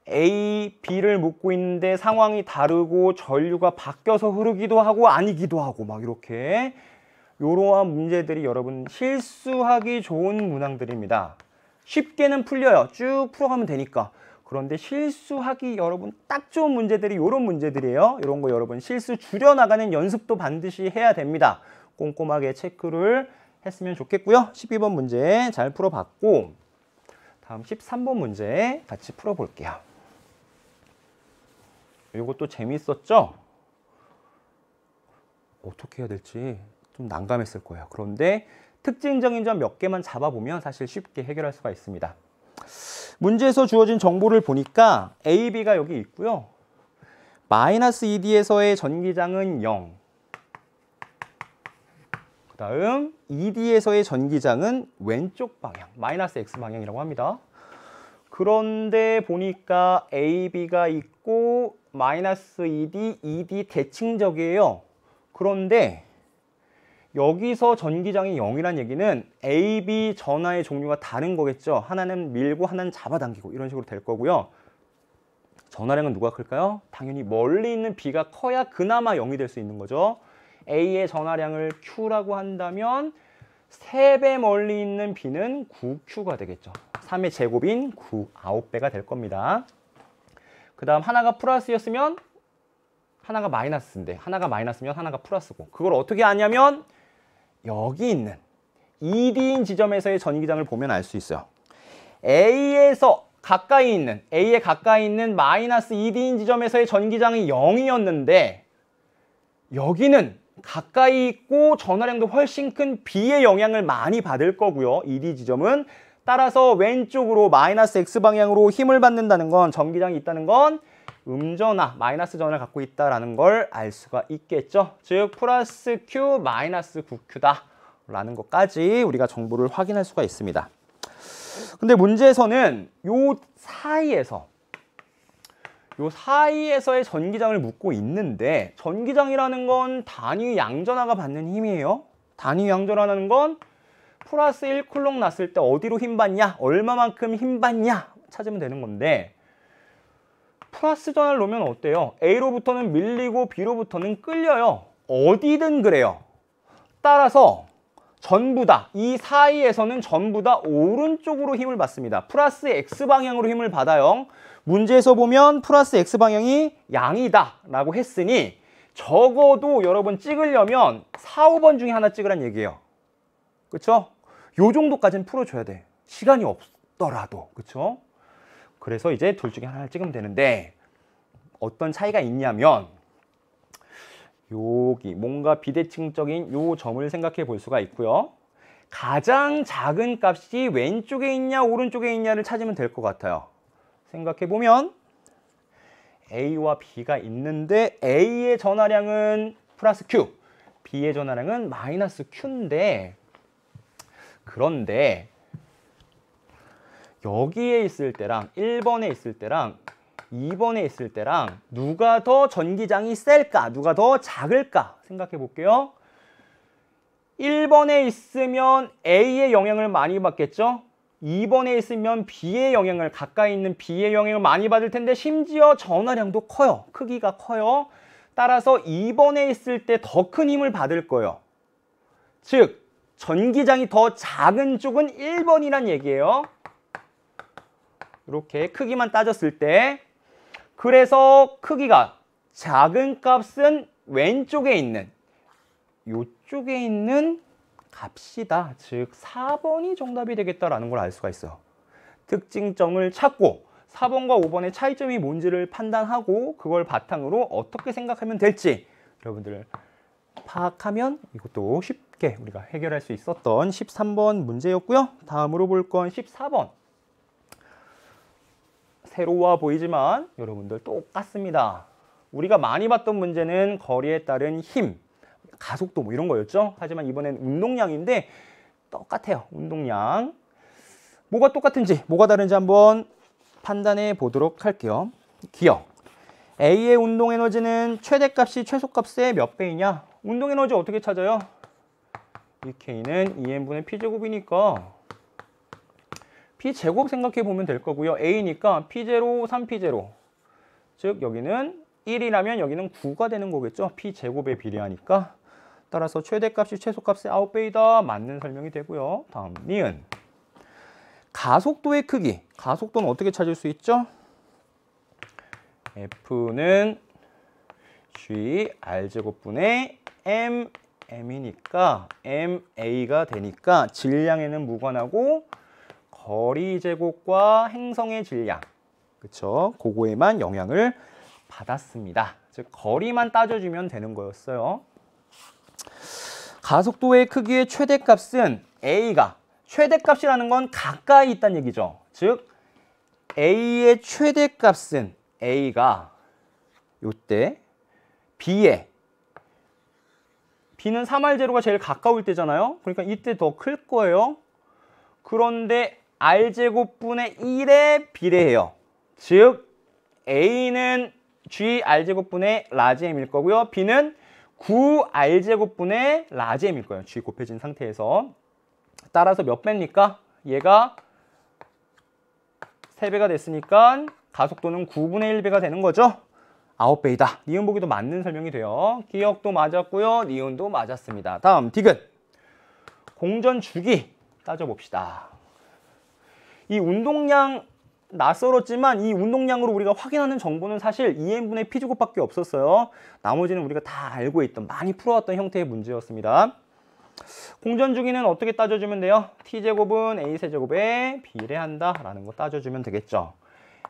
A, B를 묻고 있는데 상황이 다르고 전류가 바뀌어서 흐르기도 하고 아니기도 하고 막 이렇게 이러한 문제들이 여러분 실수하기 좋은 문항들입니다. 쉽게는 풀려요. 쭉 풀어가면 되니까. 그런데 실수하기 여러분 딱 좋은 문제들이 이런 문제들이에요. 이런 거 여러분 실수 줄여나가는 연습도 반드시 해야 됩니다. 꼼꼼하게 체크를 했으면 좋겠고요. 12번 문제 잘 풀어봤고 다음 13번 문제 같이 풀어볼게요. 이것도 재밌었죠? 어떻게 해야 될지 좀 난감했을 거예요. 그런데 특징적인 점 몇 개만 잡아보면 사실 쉽게 해결할 수가 있습니다. 문제에서 주어진 정보를 보니까 A, B가 여기 있고요. 마이너스 2D에서의 전기장은 0. 그 다음 2D에서의 전기장은 왼쪽 방향, 마이너스 X 방향이라고 합니다. 그런데 보니까 A, B가 있고 마이너스 2D, 2D 대칭적이에요. 그런데 여기서 전기장이 0이란 얘기는 A, B 전하의 종류가 다른 거겠죠. 하나는 밀고 하나는 잡아당기고 이런 식으로 될 거고요. 전하량은 누가 클까요? 당연히 멀리 있는 B가 커야 그나마 0이 될 수 있는 거죠. A의 전하량을 Q라고 한다면 3배 멀리 있는 B는 9Q가 되겠죠. 3의 제곱인 9, 9배가 될 겁니다. 그 다음 하나가 플러스였으면 하나가 마이너스인데 하나가 마이너스면 하나가 플러스고 그걸 어떻게 아냐면 여기 있는 ED인 지점에서의 전기장을 보면 알 수 있어요. A에서 가까이 있는 A에 가까이 있는 마이너스 ED인 지점에서의 전기장이 0이었는데 여기는 가까이 있고 전하량도 훨씬 큰 B의 영향을 많이 받을 거고요. ED 지점은 따라서 왼쪽으로 마이너스 X 방향으로 힘을 받는다는 건 전기장이 있다는 건 음전하, 마이너스 전을 갖고 있다는 걸 알 수가 있겠죠. 즉 플러스 Q, 마이너스 9Q다 라는 것까지 우리가 정보를 확인할 수가 있습니다. 근데 문제에서는 요 사이에서의 전기장을 묻고 있는데 전기장이라는 건 단위 양전하가 받는 힘이에요. 단위 양전하는 건 플러스 1쿨롱 났을 때 어디로 힘 받냐, 얼마만큼 힘 받냐 찾으면 되는 건데 플러스 전을 놓으면 어때요? A로부터는 밀리고 B로부터는 끌려요. 어디든 그래요. 따라서 전부 다 이 사이에서는 전부 다 오른쪽으로 힘을 받습니다. 플러스 X방향으로 힘을 받아요. 문제에서 보면 플러스 X방향이 양이다 라고 했으니 적어도 여러분 찍으려면 4, 5번 중에 하나 찍으란 얘기예요. 그쵸? 요 정도까지는 풀어줘야 돼. 시간이 없더라도. 그쵸? 그래서 이제 둘 중에 하나를 찍으면 되는데 어떤 차이가 있냐면 여기 뭔가 비대칭적인 요 점을 생각해 볼 수가 있고요. 가장 작은 값이 왼쪽에 있냐 오른쪽에 있냐를 찾으면 될 것 같아요. 생각해 보면 A와 B가 있는데 A의 전하량은 플러스 Q, B의 전하량은 마이너스 Q인데 그런데 여기에 있을 때랑 1번에 있을 때랑 2번에 있을 때랑 누가 더 전기장이 셀까? 누가 더 작을까? 생각해 볼게요. 1번에 있으면 A의 영향을 많이 받겠죠? 2번에 있으면 B의 영향을 가까이 있는 B의 영향을 많이 받을 텐데 심지어 전하량도 커요. 크기가 커요. 따라서 2번에 있을 때 더 큰 힘을 받을 거예요. 즉 전기장이 더 작은 쪽은 1번이란 얘기예요. 이렇게 크기만 따졌을 때 그래서 크기가 작은 값은 왼쪽에 있는 이쪽에 있는 값이다. 즉 4번이 정답이 되겠다라는 걸 알 수가 있어요. 특징점을 찾고 4번과 5번의 차이점이 뭔지를 판단하고 그걸 바탕으로 어떻게 생각하면 될지 여러분들 파악하면 이것도 쉽게 우리가 해결할 수 있었던 13번 문제였고요. 다음으로 볼 건 14번. 새로워 보이지만 여러분들 똑같습니다. 우리가 많이 봤던 문제는 거리에 따른 힘, 가속도 뭐 이런 거였죠. 하지만 이번엔 운동량인데 똑같아요. 운동량. 뭐가 똑같은지, 뭐가 다른지 한번 판단해 보도록 할게요. 기억. A의 운동 에너지는 최대값이 최소값의 몇 배이냐? 운동 에너지 어떻게 찾아요? 이 K는 2n분의 P제곱이니까 P제곱 생각해 보면 될 거고요. A니까 P0, 3P0. 즉 여기는 1이라면 여기는 9가 되는 거겠죠. P제곱에 비례하니까. 따라서 최대값이 최소값의 9배이다. 맞는 설명이 되고요. 다음 니은. 가속도의 크기. 가속도는 어떻게 찾을 수 있죠? F는 G R제곱분의 M이니까 MA가 되니까 질량에는 무관하고 거리 제곱과 행성의 질량, 그쵸? 그거에만 영향을 받았습니다. 즉 거리만 따져주면 되는 거였어요. 가속도의 크기의 최대값은 A가 최대값이라는 건 가까이 있다는 얘기죠. 즉 A의 최대값은 A가 요때 B는 3R0가 제일 가까울 때잖아요. 그러니까 이때 더 클 거예요. 그런데 R제곱분의 1에 비례해요. 즉 A는 G R제곱분의 라지 M일 거고요. B는 9r제곱분의 라지m일 거예요. g 곱해진 상태에서. 따라서 몇 배입니까? 얘가 3배가 됐으니까 가속도는 9분의 1배가 되는 거죠. 9배이다. 니은 보기도 맞는 설명이 돼요. 기억도 맞았고요. 니은도 맞았습니다. 다음 디귿. 공전 주기 따져봅시다. 이 운동량 낯설었지만 이 운동량으로 우리가 확인하는 정보는 사실 2n분의 p제곱밖에 없었어요. 나머지는 우리가 다 알고 있던 많이 풀어왔던 형태의 문제였습니다. 공전 주기는 어떻게 따져주면 돼요? t제곱은 a세제곱에 비례한다라는 거 따져주면 되겠죠.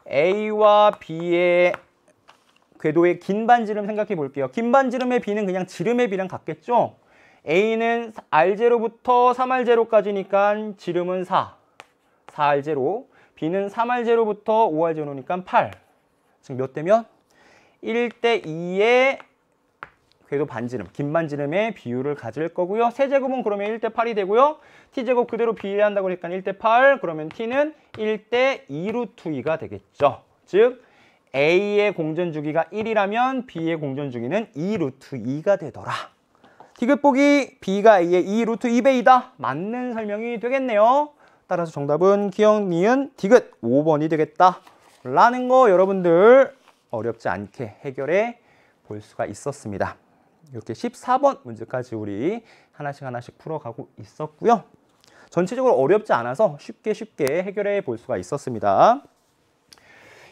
a와 b의 궤도의 긴 반지름 생각해 볼게요. 긴 반지름의 b는 그냥 지름의 b랑 같겠죠? a는 r제로부터 3r제로까지니까 지름은 4, 4r제로. b는 3r제로부터 5r제로니까 8. 즉 몇 대면? 1대 2의 궤도 반지름, 긴 반지름의 비율을 가질 거고요. 세제곱은 그러면 1대 8이 되고요. t제곱 그대로 비례한다고 하니까 1대 8. 그러면 t는 1대 2 루트 2가 되겠죠. 즉 a의 공전 주기가 1이라면 b의 공전 주기는 2 루트 2가 되더라. 디귿 보기 b가 a의 2 루트 2배이다. 맞는 설명이 되겠네요. 따라서 정답은 기억, 니은, 디귿 5번이 되겠다 라는 거 여러분들 어렵지 않게 해결해 볼 수가 있었습니다. 이렇게 14번 문제까지 우리 하나씩 풀어가고 있었고요. 전체적으로 어렵지 않아서 쉽게 해결해 볼 수가 있었습니다.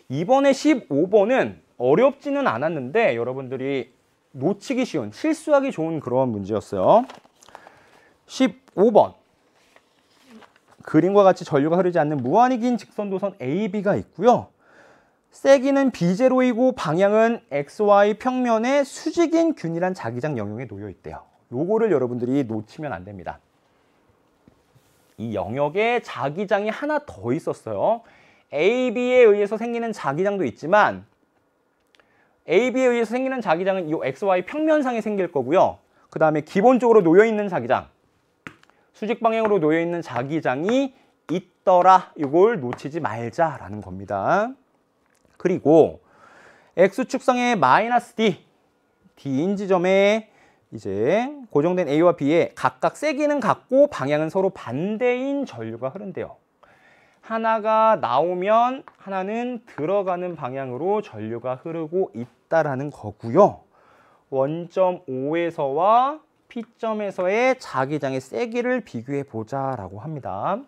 이번에 15번은 어렵지는 않았는데 여러분들이 놓치기 쉬운, 실수하기 좋은 그런 문제였어요. 15번. 그림과 같이 전류가 흐르지 않는 무한히 긴 직선도선 AB가 있고요. 세기는 B제로이고 방향은 XY 평면에 수직인 균일한 자기장 영역에 놓여 있대요. 요거를 여러분들이 놓치면 안 됩니다. 이 영역에 자기장이 하나 더 있었어요. AB에 의해서 생기는 자기장도 있지만 AB에 의해서 생기는 자기장은 이 XY 평면상에 생길 거고요. 그 다음에 기본적으로 놓여 있는 자기장, 수직 방향으로 놓여 있는 자기장이 있더라. 이걸 놓치지 말자라는 겁니다. 그리고 X축상의 마이너스 D, D인 지점에 이제 고정된 A와 B에 각각 세기는 같고 방향은 서로 반대인 전류가 흐른대요. 하나가 나오면 하나는 들어가는 방향으로 전류가 흐르고 있다라는 거고요. 원점 O에서와 P점에서의 자기장의 세기를 비교해 보자라고 합니다.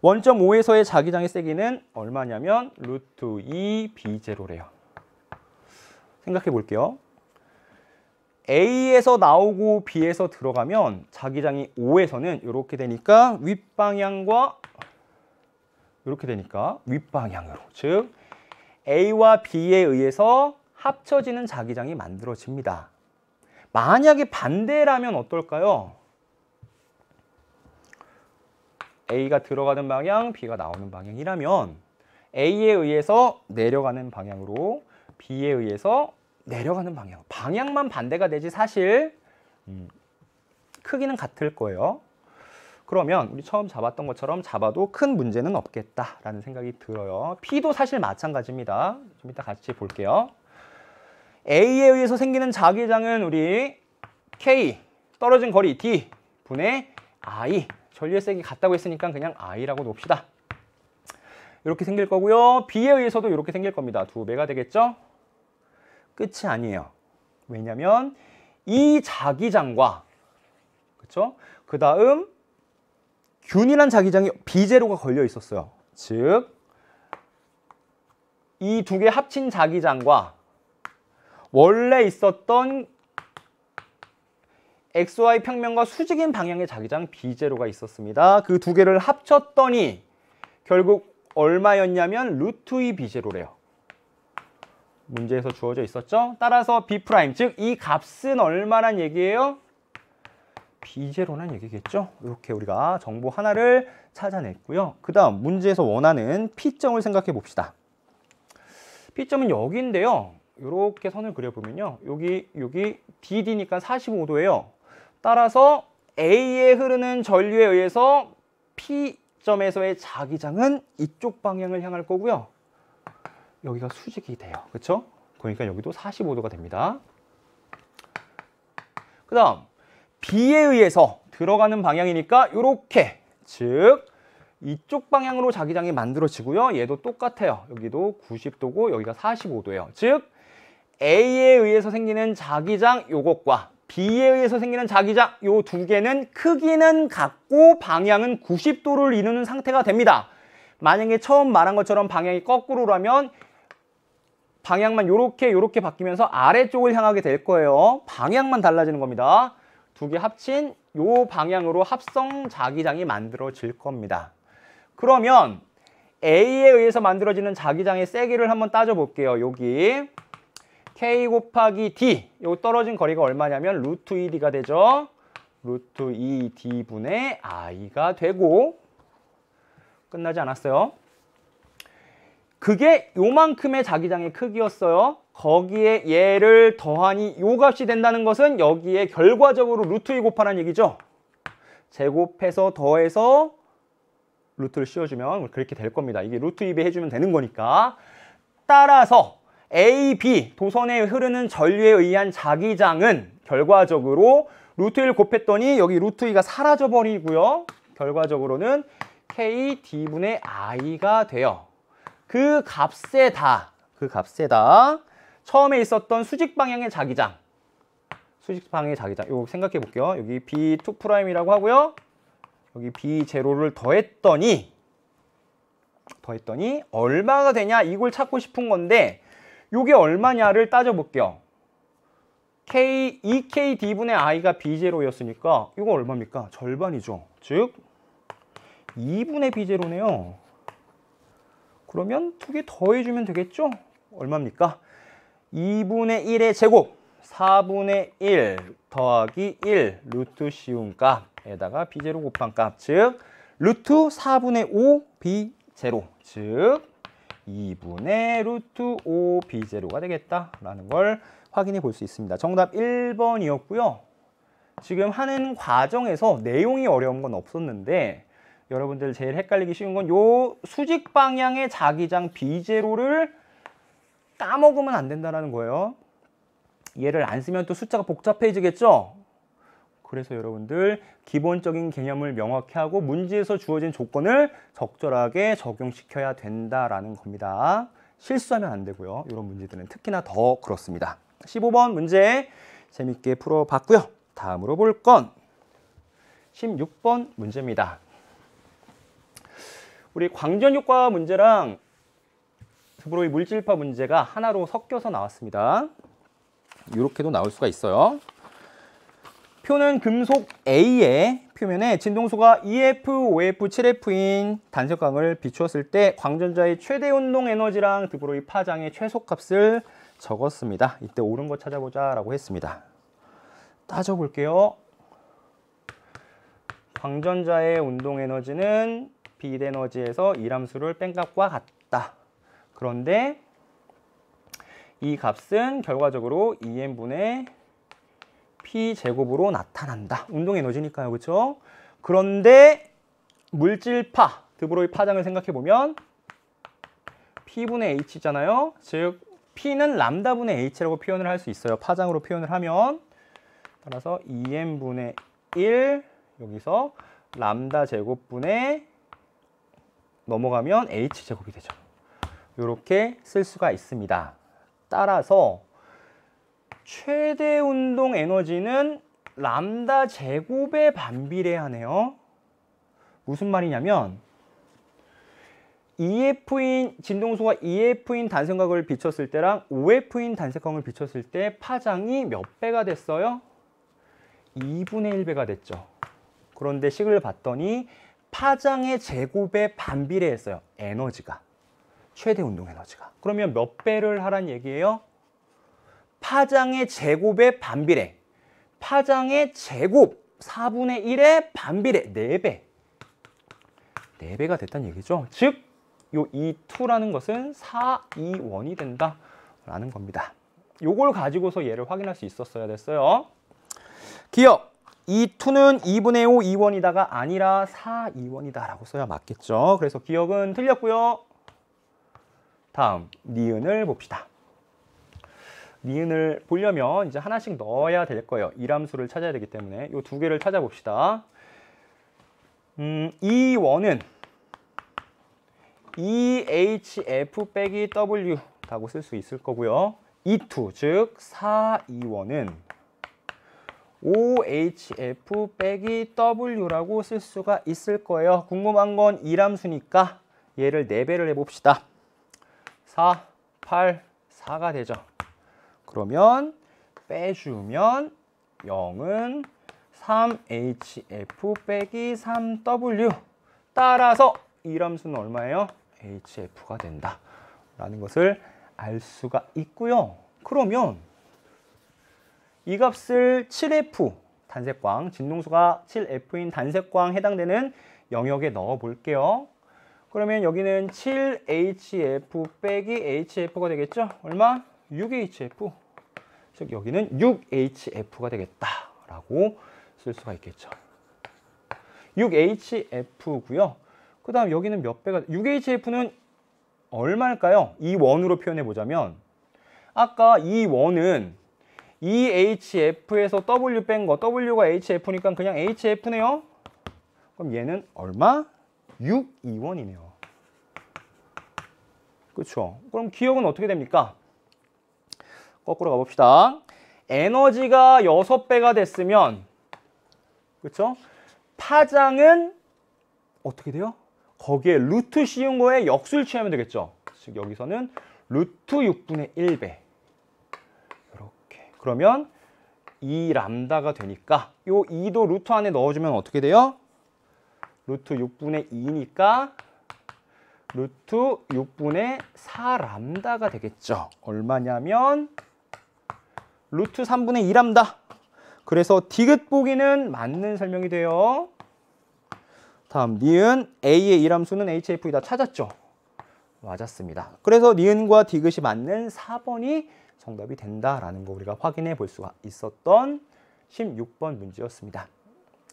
원점 O에서의 자기장의 세기는 얼마냐면 루트 2 B제로래요. 생각해 볼게요. A에서 나오고 B에서 들어가면 자기장이 O에서는 이렇게 되니까 윗방향과 이렇게 되니까 윗방향으로, 즉 A와 B에 의해서 합쳐지는 자기장이 만들어집니다. 만약에 반대라면 어떨까요? A가 들어가는 방향, B가 나오는 방향이라면 A에 의해서 내려가는 방향으로 B에 의해서 내려가는 방향. 방향만 반대가 되지 사실 크기는 같을 거예요. 그러면 우리 처음 잡았던 것처럼 잡아도 큰 문제는 없겠다라는 생각이 들어요. P도 사실 마찬가지입니다. 좀 이따 같이 볼게요. A에 의해서 생기는 자기장은 우리 K, 떨어진 거리 D 분의 I, 전류의 세기 같다고 했으니까 그냥 I라고 놓읍시다. 이렇게 생길 거고요. B에 의해서도 이렇게 생길 겁니다. 2배가 되겠죠? 끝이 아니에요. 왜냐면 이 자기장과 그렇죠? 그 다음 균일한 자기장이 B제로가 걸려 있었어요. 즉 이 두 개 합친 자기장과 원래 있었던 XY 평면과 수직인 방향의 자기장 B제로가 있었습니다. 그 두 개를 합쳤더니 결국 얼마였냐면 루트 2 B제로래요. 문제에서 주어져 있었죠. 따라서 B', 즉 이 값은 얼마란 얘기예요? B제로란 얘기겠죠. 이렇게 우리가 정보 하나를 찾아냈고요. 그 다음 문제에서 원하는 P점을 생각해 봅시다. P점은 여기인데요. 이렇게 선을 그려보면요. 여기 DD니까 45도예요. 따라서 A에 흐르는 전류에 의해서 P점에서의 자기장은 이쪽 방향을 향할 거고요. 여기가 수직이 돼요. 그렇죠? 그러니까 여기도 45도가 됩니다. 그 다음 B에 의해서 들어가는 방향이니까 이렇게, 즉 이쪽 방향으로 자기장이 만들어지고요. 얘도 똑같아요. 여기도 90도고 여기가 45도예요. 즉 A에 의해서 생기는 자기장 요것과 B에 의해서 생기는 자기장 요 두 개는 크기는 같고 방향은 90도를 이루는 상태가 됩니다. 만약에 처음 말한 것처럼 방향이 거꾸로라면 방향만 요렇게 바뀌면서 아래쪽을 향하게 될 거예요. 방향만 달라지는 겁니다. 두 개 합친 요 방향으로 합성 자기장이 만들어질 겁니다. 그러면 A에 의해서 만들어지는 자기장의 세기를 한번 따져볼게요. 여기 K 곱하기 D, 요 떨어진 거리가 얼마냐면 루트 2D가 되죠. 루트 2D분의 I가 되고, 끝나지 않았어요. 그게 요만큼의 자기장의 크기였어요. 거기에 얘를 더하니 요 값이 된다는 것은 여기에 결과적으로 루트 2 곱하라는 얘기죠. 제곱해서 더해서 루트를 씌워주면 그렇게 될 겁니다. 이게 루트 2배 해주면 되는 거니까. 따라서 A, B 도선에 흐르는 전류에 의한 자기장은 결과적으로 루트 1 곱했더니 여기 루트 2가 사라져 버리고요. 결과적으로는 K, D분의 I가 돼요. 그 값에다 처음에 있었던 수직 방향의 자기장, 이거 생각해 볼게요. 여기 B2'이라고 하고요. 여기 B0를 더했더니 얼마가 되냐 이걸 찾고 싶은 건데 요게 얼마냐를 따져볼게요. EKD분의 I가 B0였으니까 이거 얼마입니까? 절반이죠. 즉 2분의 B0네요. 그러면 두 개 더해주면 되겠죠? 얼마입니까? 2분의 1의 제곱 4분의 1 더하기 1 루트 씌운 값에다가 B0 곱한 값, 즉 루트 4분의 5 B0, 즉 2분의 루트 5 B0가 되겠다라는 걸 확인해 볼 수 있습니다. 정답 1번이었고요. 지금 하는 과정에서 내용이 어려운 건 없었는데 여러분들 제일 헷갈리기 쉬운 건 요 수직 방향의 자기장 B0를 까먹으면 안 된다는 거예요. 얘를 안 쓰면 또 숫자가 복잡해지겠죠? 그래서 여러분들 기본적인 개념을 명확히 하고 문제에서 주어진 조건을 적절하게 적용시켜야 된다라는 겁니다. 실수하면 안 되고요. 이런 문제들은 특히나 더 그렇습니다. 15번 문제 재밌게 풀어봤고요. 다음으로 볼 건 16번 문제입니다. 우리 광전효과 문제랑 드브로이 물질파 문제가 하나로 섞여서 나왔습니다. 이렇게도 나올 수가 있어요. 표는 금속 A의 표면에 진동수가 EF, OF, 7F인 단색광을 비추었을 때 광전자의 최대 운동 에너지랑 드브로이 파장의 최소값을 적었습니다. 이때 옳은 거 찾아보자 라고 했습니다. 따져볼게요. 광전자의 운동 에너지는 빛 에너지에서 이함수를 뺀 값과 같다. 그런데 이 값은 결과적으로 EM분의 P제곱으로 나타난다. 운동 에너지니까요. 그렇죠? 그런데 물질파, 드브로이 파장을 생각해 보면 P분의 H잖아요. 즉 P는 람다분의 H라고 표현을 할 수 있어요. 파장으로 표현을 하면. 따라서 EM분의 1 여기서 람다 제곱분의 넘어가면 H제곱이 되죠. 이렇게 쓸 수가 있습니다. 따라서 최대 운동 에너지는 람다 제곱에 반비례하네요. 무슨 말이냐면 EF인 진동수가 EF인 단색광을 비췄을 때랑 OF인 단색광을 비췄을 때 파장이 몇 배가 됐어요? 2분의 1배가 됐죠. 그런데 식을 봤더니 파장의 제곱에 반비례했어요. 에너지가. 최대 운동 에너지가. 그러면 몇 배를 하란 얘기예요? 파장의 제곱에 반비례. 파장의 제곱 4분의 1에 반비례 4배. 4배가 됐다는 얘기죠. 즉, 요 E2라는 것은 4E1이 된다라는 겁니다. 요걸 가지고서 얘를 확인할 수 있었어야 됐어요. 기억! E2는 2분의 5 E1이다가 아니라 4 E1이다 라고 써야 맞겠죠. 그래서 기억은 틀렸고요. 다음, 니은을 봅시다. 니은을 보려면 이제 하나씩 넣어야 될 거예요. 이람수를 찾아야 되기 때문에 이 두 개를 찾아봅시다. E1은 EHF 빼기 W 라고 쓸 수 있을 거고요. E2 즉 4E1은 OHF 빼기 W라고 쓸 수가 있을 거예요. 궁금한 건 이람수니까 얘를 4배를 해봅시다. 4, 8, 4가 되죠. 그러면 빼주면 0은 3HF 빼기 3W. 따라서 이람수는 얼마예요? HF가 된다 라는 것을 알 수가 있고요. 그러면 이 값을 7F 단색광, 진동수가 7F인 단색광 해당되는 영역에 넣어 볼게요. 그러면 여기는 7HF 빼기 HF가 되겠죠? 얼마? 6HF. 즉 여기는 6HF가 되겠다라고 쓸 수가 있겠죠. 6HF고요. 그 다음 여기는 몇 배가? 6HF는 얼마일까요? E1으로 표현해 보자면 아까 E1은 EHF에서 W 뺀 거, W가 HF니까 그냥 HF네요. 그럼 얘는 얼마? 6E1이네요. 그렇죠? 그럼 기억은 어떻게 됩니까? 거꾸로 가봅시다. 에너지가 6배가 됐으면 그렇죠? 파장은 어떻게 돼요? 거기에 루트 씌운 거에 역수를 취하면 되겠죠. 즉 여기서는 루트 6분의 1배. 이렇게. 그러면 2람다가 되니까 이 2도 루트 안에 넣어주면 어떻게 돼요? 루트 6분의 2니까 루트 6분의 4람다가 되겠죠. 얼마냐면 루트 3분의 2람다. 그래서 디귿 보기는 맞는 설명이 돼요. 다음 니은 A의 이람수는 HF이다 찾았죠? 맞았습니다. 그래서 니은과 디귿이 맞는 4번이 정답이 된다라는 거 우리가 확인해 볼 수가 있었던 16번 문제였습니다.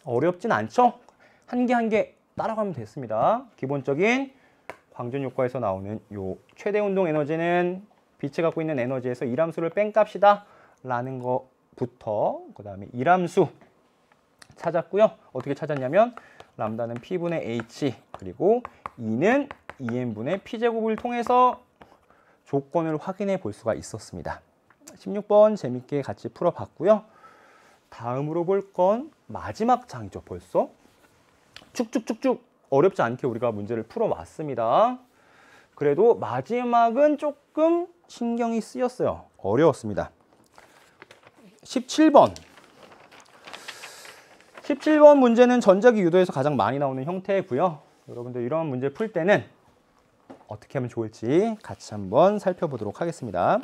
어렵진 않죠? 한 개 한 개 따라가면 됐습니다. 기본적인 광전 효과에서 나오는 요 최대 운동 에너지는 빛이 갖고 있는 에너지에서 이람수를 뺀 값이다 라는 거부터 그 다음에 이람수 찾았고요. 어떻게 찾았냐면 람다는 P분의 H 그리고 E는 EM분의 P제곱을 통해서 조건을 확인해 볼 수가 있었습니다. 16번 재밌게 같이 풀어봤고요. 다음으로 볼 건 마지막 장이죠. 벌써 쭉쭉쭉쭉 어렵지 않게 우리가 문제를 풀어왔습니다. 그래도 마지막은 조금 신경이 쓰였어요. 어려웠습니다. 17번 문제는 전자기 유도에서 가장 많이 나오는 형태고요. 여러분들 이런 문제 풀 때는 어떻게 하면 좋을지 같이 한번 살펴보도록 하겠습니다.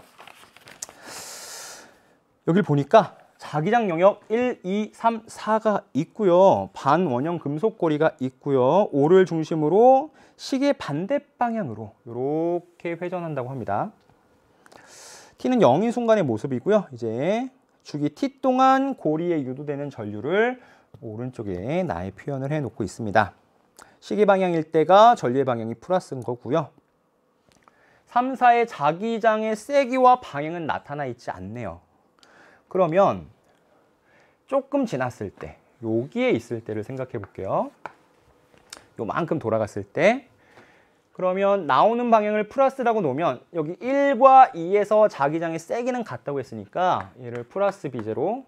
여기를 보니까 자기장 영역 1, 2, 3, 4가 있고요. 반원형 금속고리가 있고요. O를 중심으로 시계 반대 방향으로 이렇게 회전한다고 합니다. T는 0인 순간의 모습이고요. 이제 주기 T 동안 고리에 유도되는 전류를 오른쪽에 나의 표현을 해놓고 있습니다. 시계 방향일 때가 전류의 방향이 플러스인 거고요. 3, 4의 자기장의 세기와 방향은 나타나 있지 않네요. 그러면 조금 지났을 때, 여기에 있을 때를 생각해 볼게요. 요만큼 돌아갔을 때 그러면 나오는 방향을 플러스라고 놓으면 여기 1과 2에서 자기장의 세기는 같다고 했으니까 얘를 플러스 B0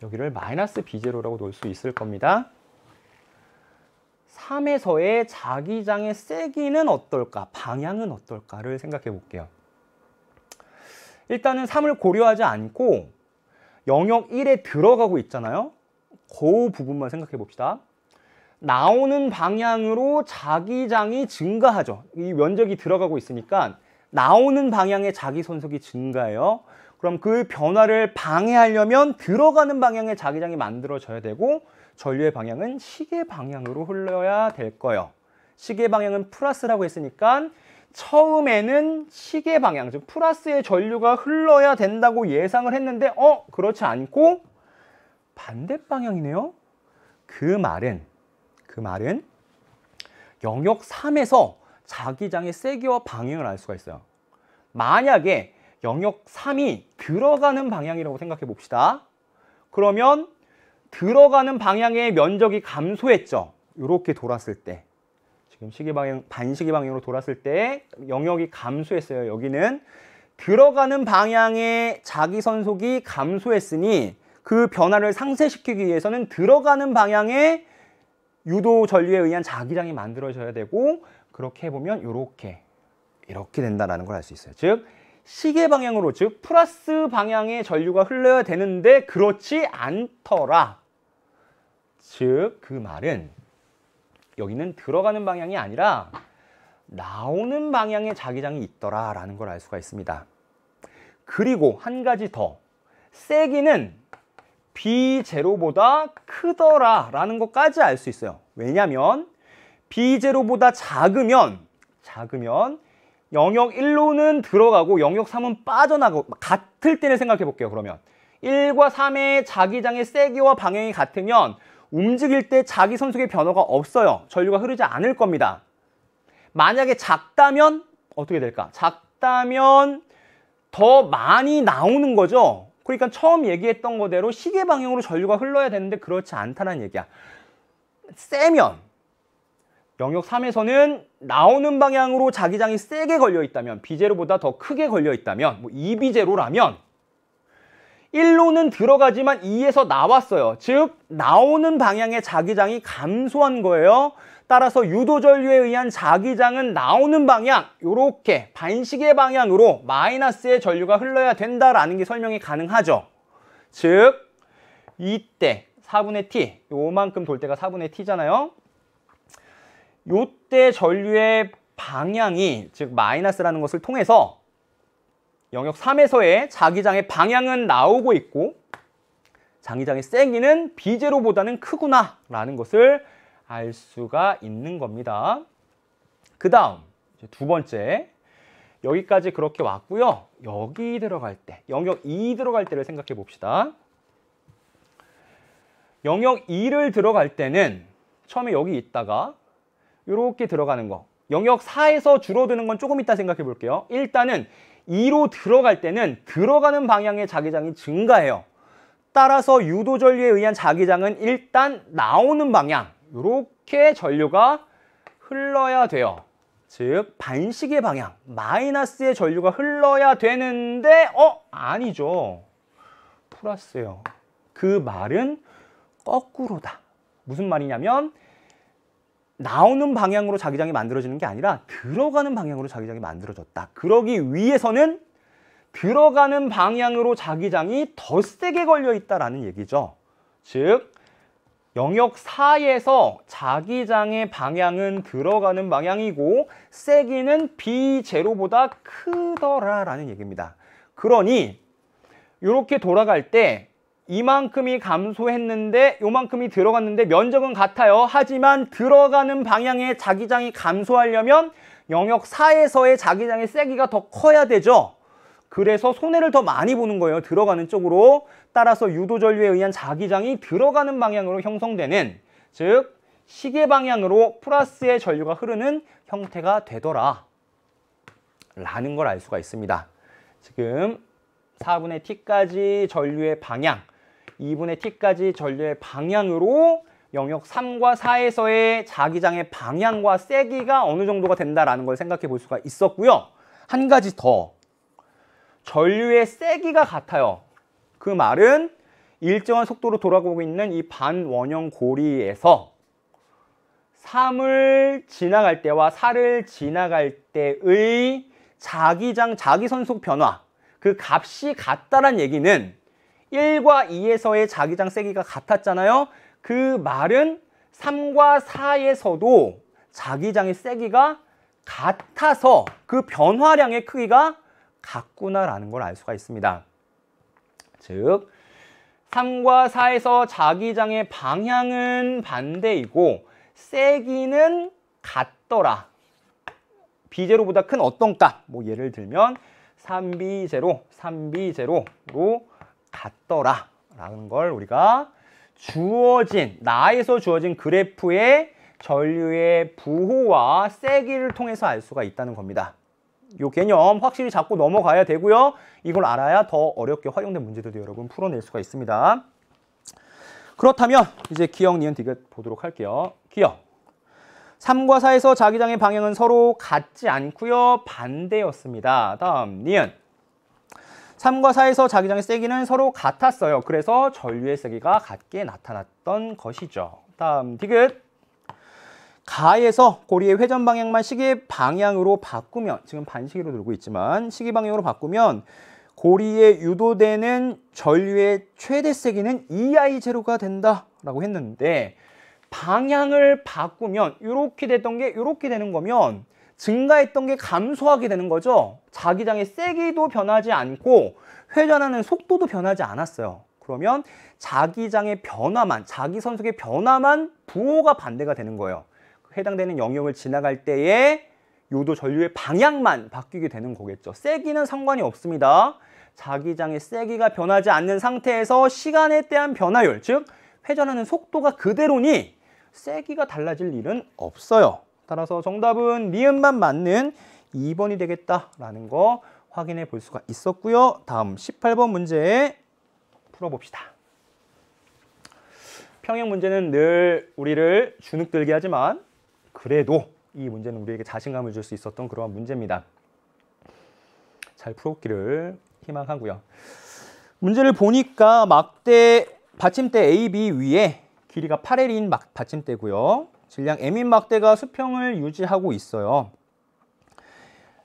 여기를 마이너스 B0라고 놓을 수 있을 겁니다. 3에서의 자기장의 세기는 어떨까? 방향은 어떨까를 생각해 볼게요. 일단은 3을 고려하지 않고 영역 1에 들어가고 있잖아요. 그 부분만 생각해 봅시다. 나오는 방향으로 자기장이 증가하죠. 이 면적이 들어가고 있으니까 나오는 방향의 자기 손석이 증가해요. 그럼 그 변화를 방해하려면 들어가는 방향의 자기장이 만들어져야 되고 전류의 방향은 시계 방향으로 흘러야 될 거예요. 시계 방향은 플러스라고 했으니까 처음에는 시계 방향, 즉 플러스의 전류가 흘러야 된다고 예상을 했는데 그렇지 않고 반대 방향이네요. 그 말은 영역 3에서 자기장의 세기와 방향을 알 수가 있어요. 만약에 영역 3이 들어가는 방향이라고 생각해 봅시다. 그러면 들어가는 방향의 면적이 감소했죠. 이렇게 돌았을 때. 지금 시계 방향, 반시계 방향으로 돌았을 때 영역이 감소했어요. 여기는 들어가는 방향의 자기선속이 감소했으니 그 변화를 상쇄시키기 위해서는 들어가는 방향의 유도 전류에 의한 자기장이 만들어져야 되고, 그렇게 해보면 이렇게 된다는 걸 알 수 있어요. 즉 시계 방향으로, 즉 플러스 방향의 전류가 흘러야 되는데 그렇지 않더라. 즉 그 말은 여기는 들어가는 방향이 아니라 나오는 방향의 자기장이 있더라 라는 걸 알 수가 있습니다. 그리고 한 가지 더, 세기는 B0보다 크더라 라는 것까지 알 수 있어요. 왜냐하면 B0보다 작으면 영역 1로는 들어가고 영역 3은 빠져나가고, 같을 때를 생각해 볼게요. 그러면 1과 3의 자기장의 세기와 방향이 같으면 움직일 때 자기선속의 변화가 없어요. 전류가 흐르지 않을 겁니다. 만약에 작다면 어떻게 될까? 작다면 더 많이 나오는 거죠. 그러니까 처음 얘기했던 거대로 시계 방향으로 전류가 흘러야 되는데 그렇지 않다는 얘기야. 세면 영역 3에서는 나오는 방향으로 자기장이 세게 걸려 있다면, B0보다 더 크게 걸려 있다면, 뭐 2B0라면 1로는 들어가지만 2에서 나왔어요. 즉 나오는 방향의 자기장이 감소한 거예요. 따라서 유도전류에 의한 자기장은 나오는 방향, 이렇게 반시계 방향으로 마이너스의 전류가 흘러야 된다라는 게 설명이 가능하죠. 즉 이때 4분의 t, 요만큼 돌 때가 4분의 t잖아요. 요때 전류의 방향이, 즉 마이너스라는 것을 통해서 영역 3에서의 자기장의 방향은 나오고 있고 자기장의 세기는 B0보다는 크구나 라는 것을 알 수가 있는 겁니다. 그 다음 두 번째, 여기까지 그렇게 왔고요. 여기 들어갈 때, 영역 2 들어갈 때를 생각해 봅시다. 영역 2를 들어갈 때는 처음에 여기 있다가 이렇게 들어가는 거, 영역 4에서 줄어드는 건 조금 이따 생각해 볼게요. 일단은 2로 들어갈 때는 들어가는 방향의 자기장이 증가해요. 따라서 유도전류에 의한 자기장은 일단 나오는 방향, 이렇게 전류가 흘러야 돼요. 즉 반시계 방향, 마이너스의 전류가 흘러야 되는데 아니죠. 플러스예요. 그 말은 거꾸로다. 무슨 말이냐면 나오는 방향으로 자기장이 만들어지는 게 아니라 들어가는 방향으로 자기장이 만들어졌다. 그러기 위해서는 들어가는 방향으로 자기장이 더 세게 걸려 있다라는 얘기죠. 즉 영역 4에서 자기장의 방향은 들어가는 방향이고 세기는 B0보다 크더라라는 얘기입니다. 그러니 이렇게 돌아갈 때 이만큼이 감소했는데 요만큼이 들어갔는데 면적은 같아요. 하지만 들어가는 방향의 자기장이 감소하려면 영역 4에서의 자기장의 세기가 더 커야 되죠. 그래서 손해를 더 많이 보는 거예요. 들어가는 쪽으로. 따라서 유도전류에 의한 자기장이 들어가는 방향으로 형성되는, 즉 시계 방향으로 플러스의 전류가 흐르는 형태가 되더라 라는 걸 알 수가 있습니다. 지금 4분의 t까지 전류의 방향, 2분의 t까지 전류의 방향으로 영역 3과 4에서의 자기장의 방향과 세기가 어느 정도가 된다라는 걸 생각해 볼 수가 있었고요. 한 가지 더, 전류의 세기가 같아요. 그 말은 일정한 속도로 돌아가고 있는 이 반원형 고리에서 3을 지나갈 때와 4를 지나갈 때의 자기장, 자기선속 변화, 그 값이 같다란 얘기는 1과 2에서의 자기장 세기가 같았잖아요. 그 말은 3과 4에서도 자기장의 세기가 같아서 그 변화량의 크기가 같구나라는 걸 알 수가 있습니다. 즉 3과 4에서 자기장의 방향은 반대이고 세기는 같더라. B0보다 큰 어떤 값, 뭐 예를 들면 3B0, 3B0로 같더라 라는 걸 우리가 주어진, 나에서 주어진 그래프의 전류의 부호와 세기를 통해서 알 수가 있다는 겁니다. 이 개념 확실히 잡고 넘어가야 되고요. 이걸 알아야 더 어렵게 활용된 문제들도 여러분 풀어낼 수가 있습니다. 그렇다면 이제 기역, 니은, 디귿 보도록 할게요. 기역. 3과 4에서 자기장의 방향은 서로 같지 않고요. 반대였습니다. 다음 니은. 3과 4에서 자기장의 세기는 서로 같았어요. 그래서 전류의 세기가 같게 나타났던 것이죠. 다음 디귿. 가에서 고리의 회전 방향만 시계 방향으로 바꾸면, 지금 반시계로 들고 있지만 시계 방향으로 바꾸면 고리에 유도되는 전류의 최대 세기는 EI0가 된다라고 했는데, 방향을 바꾸면 이렇게 됐던 게 이렇게 되는 거면 증가했던 게 감소하게 되는 거죠. 자기장의 세기도 변하지 않고 회전하는 속도도 변하지 않았어요. 그러면 자기장의 변화만, 자기선속의 변화만 부호가 반대가 되는 거예요. 해당되는 영역을 지나갈 때에 요도 전류의 방향만 바뀌게 되는 거겠죠. 세기는 상관이 없습니다. 자기장의 세기가 변하지 않는 상태에서 시간에 대한 변화율, 즉 회전하는 속도가 그대로니 세기가 달라질 일은 없어요. 따라서 정답은 니은만 맞는 2번이 되겠다라는 거 확인해 볼 수가 있었고요. 다음 18번 문제 풀어봅시다. 평행 문제는 늘 우리를 주눅들게 하지만 그래도 이 문제는 우리에게 자신감을 줄 수 있었던 그러한 문제입니다. 잘 풀었기를 희망하고요. 문제를 보니까 막대 받침대 A, B 위에 길이가 8L인 받침대고요. 질량 M인 막대가 수평을 유지하고 있어요.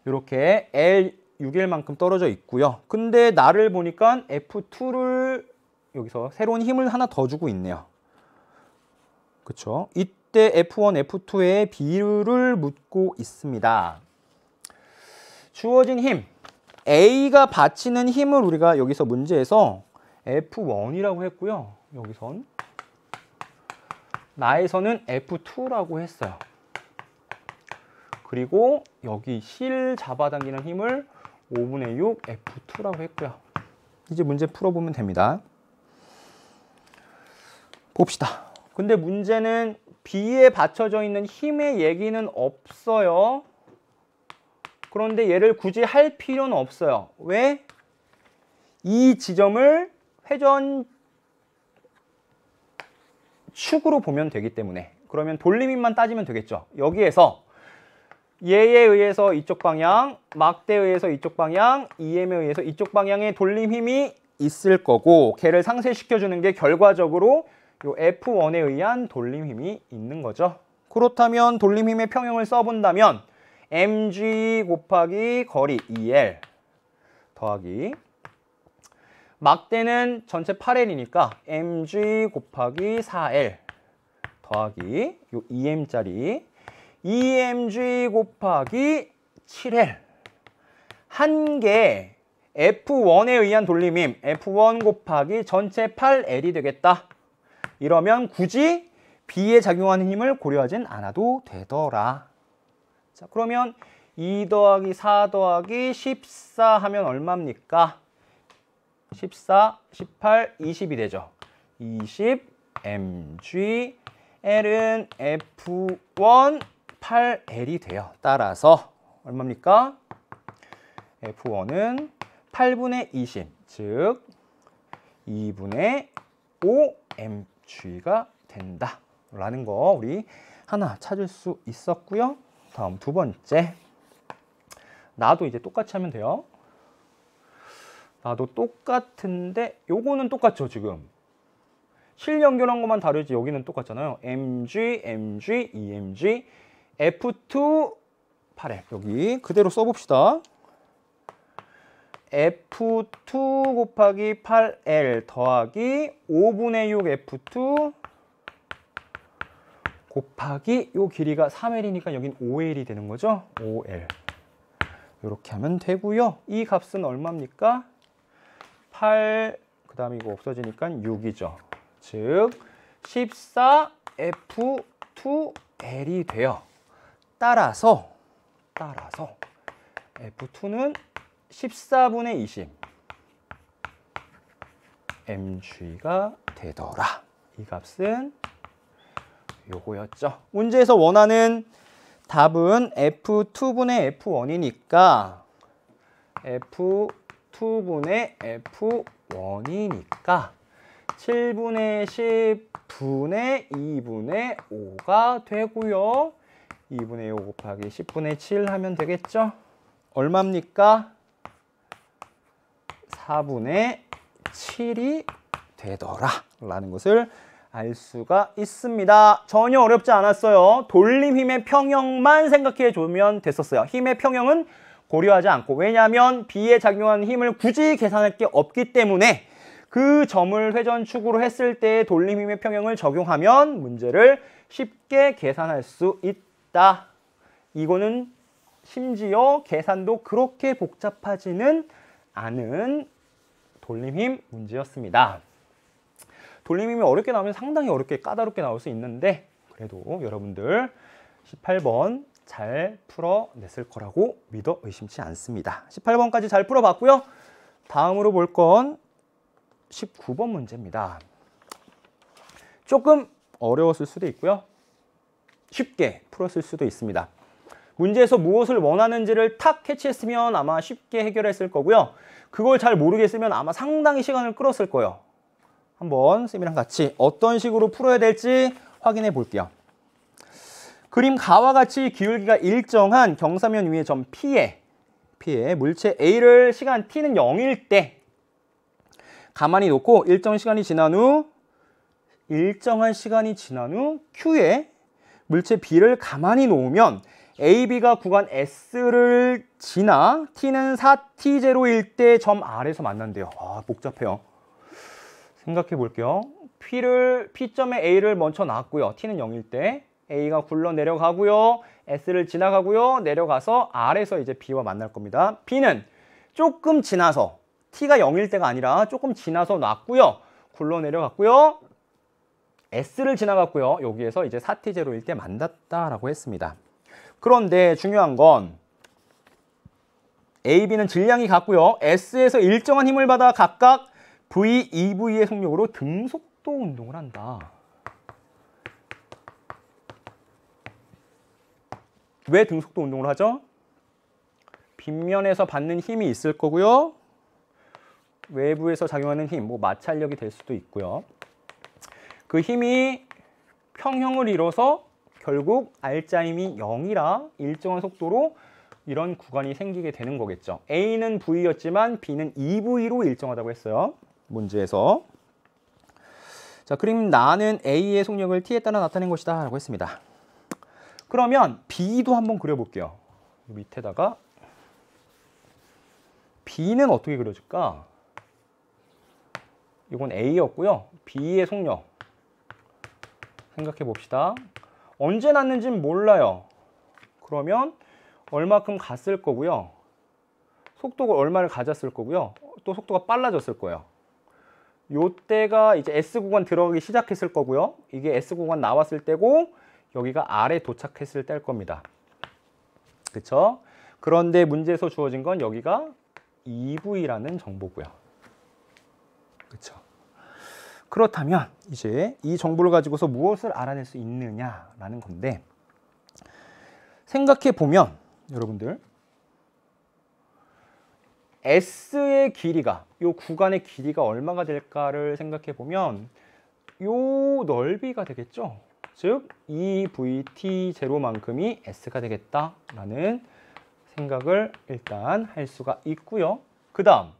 이렇게 L 6L만큼 떨어져 있고요. 근데 나를 보니까 F2를 여기서 새로운 힘을 하나 더 주고 있네요. 그렇죠? 이때 F1, F2의 비율을 묻고 있습니다. 주어진 힘, A가 받치는 힘을 우리가 여기서 문제에서 F1이라고 했고요. 여기선 나에서는 F2라고 했어요. 그리고 여기 실 잡아당기는 힘을 5분의 6 F2라고 했고요. 이제 문제 풀어보면 됩니다. 봅시다. 근데 문제는 B에 받쳐져 있는 힘의 얘기는 없어요. 그런데 얘를 굳이 할 필요는 없어요. 왜? 이 지점을 회전 축으로 보면 되기 때문에. 그러면 돌림힘만 따지면 되겠죠. 여기에서 얘에 의해서 이쪽 방향, 막대에 의해서 이쪽 방향, EM에 의해서 이쪽 방향의 돌림힘이 있을 거고, 걔를 상쇄시켜주는 게 결과적으로 요 F1에 의한 돌림힘이 있는 거죠. 그렇다면 돌림힘의 평형을 써본다면 mg 곱하기 거리 2L 더하기 막대는 전체 8L이니까 mg 곱하기 4L 더하기 요 2m짜리 2mg 곱하기 7L 한 개 F1에 의한 돌림힘 F1 곱하기 전체 8L이 되겠다. 이러면 굳이 B에 작용하는 힘을 고려하진 않아도 되더라. 자, 그러면 2 더하기 4 더하기 14 하면 얼마입니까? 14, 18, 20이 되죠. 20 mg L은 F1 8L이 돼요. 따라서 얼마입니까? F1은 8분의 20, 즉 2분의 5 mg가 된다. 라는 거 우리 하나 찾을 수 있었고요. 다음 두 번째. 나도 이제 똑같이 하면 돼요. 나도 똑같은데 요거는 똑같죠, 지금. 실 연결한 것만 다르지 여기는 똑같잖아요. mg, mg, emg, f2, 8L. 여기 그대로 써봅시다. F2 곱하기 8L 더하기 5분의 6 F2 곱하기 요 길이가 3L이니까 여긴 5L이 되는 거죠. 5L. 이렇게 하면 되고요. 이 값은 얼마입니까? 8, 그 다음에 이거 없어지니까 6이죠. 즉 14F2L이 돼요. 따라서 F2는 14분의 20 mg가 되더라. 이 값은 요거였죠. 문제에서 원하는 답은 F2분의 F1이니까 F2분의 F1이니까 7분의 10분의 2분의 5가 되고요. 2분의 5 곱하기 10분의 7 하면 되겠죠? 얼마입니까? 4분의 7이 되더라 라는 것을 알 수가 있습니다. 전혀 어렵지 않았어요. 돌림 힘의 평형만 생각해 주면 됐었어요. 힘의 평형은 고려하지 않고, 왜냐하면 B에 작용하는 힘을 굳이 계산할 게 없기 때문에 그 점을 회전축으로 했을 때 돌림 힘의 평형을 적용하면 문제를 쉽게 계산할 수 있다. 이거는 심지어 계산도 그렇게 복잡하지는 않은 돌림힘 문제였습니다. 돌림힘이 어렵게 나오면 상당히 어렵게 까다롭게 나올 수 있는데 그래도 여러분들 18번 잘 풀어냈을 거라고 믿어 의심치 않습니다. 18번까지 잘 풀어봤고요. 다음으로 볼 건 19번 문제입니다. 조금 어려웠을 수도 있고요. 쉽게 풀었을 수도 있습니다. 문제에서 무엇을 원하는지를 탁 캐치했으면 아마 쉽게 해결했을 거고요. 그걸 잘 모르겠으면 아마 상당히 시간을 끌었을 거예요. 한번 쌤이랑 같이 어떤 식으로 풀어야 될지 확인해 볼게요. 그림 가와 같이 기울기가 일정한 경사면 위의 점 P에 물체 A를 시간 T는 0일 때 가만히 놓고 일정한 시간이 지난 후 Q에 물체 B를 가만히 놓으면 AB가 구간 S를 지나 T는 4T0일 때 점 R에서 만난대요. 아, 복잡해요. 생각해 볼게요. P점에 A를 먼저 놨고요. T는 0일 때 A가 굴러 내려가고요. S를 지나가고요. 내려가서 R에서 이제 B와 만날 겁니다. B는 조금 지나서, T가 0일 때가 아니라 조금 지나서 놨고요. 굴러 내려갔고요. S를 지나갔고요. 여기에서 이제 4T0일 때 만났다라고 했습니다. 그런데 중요한 건 A, B는 질량이 같고요. S에서 일정한 힘을 받아 각각 V, EV의 속력으로 등속도 운동을 한다. 왜 등속도 운동을 하죠? 빗면에서 받는 힘이 있을 거고요. 외부에서 작용하는 힘, 뭐 마찰력이 될 수도 있고요. 그 힘이 평형을 이뤄서 결국 R자임이 0이라 일정한 속도로 이런 구간이 생기게 되는 거겠죠. A는 V였지만 B는 EV로 일정하다고 했어요. 문제에서. 자, 그림 나는 A의 속력을 T에 따라 나타낸 것이다 라고 했습니다. 그러면 B도 한번 그려볼게요. 밑에다가 B는 어떻게 그려줄까? 이건 A였고요. B의 속력 생각해 봅시다. 언제 났는지는 몰라요. 그러면 얼마큼 갔을 거고요. 속도가 얼마를 가졌을 거고요. 또 속도가 빨라졌을 거예요. 요때가 이제 S 구간 들어가기 시작했을 거고요. 이게 S 구간 나왔을 때고 여기가 R에 도착했을 때일 겁니다. 그쵸? 그런데 문제에서 주어진 건 여기가 EV라는 정보고요. 그쵸? 그렇다면 이제 이 정보를 가지고서 무엇을 알아낼 수 있느냐라는 건데, 생각해 보면 여러분들 S의 길이가, 이 구간의 길이가 얼마가 될까를 생각해 보면 이 넓이가 되겠죠. 즉 EVT0만큼이 S가 되겠다라는 생각을 일단 할 수가 있고요. 그 다음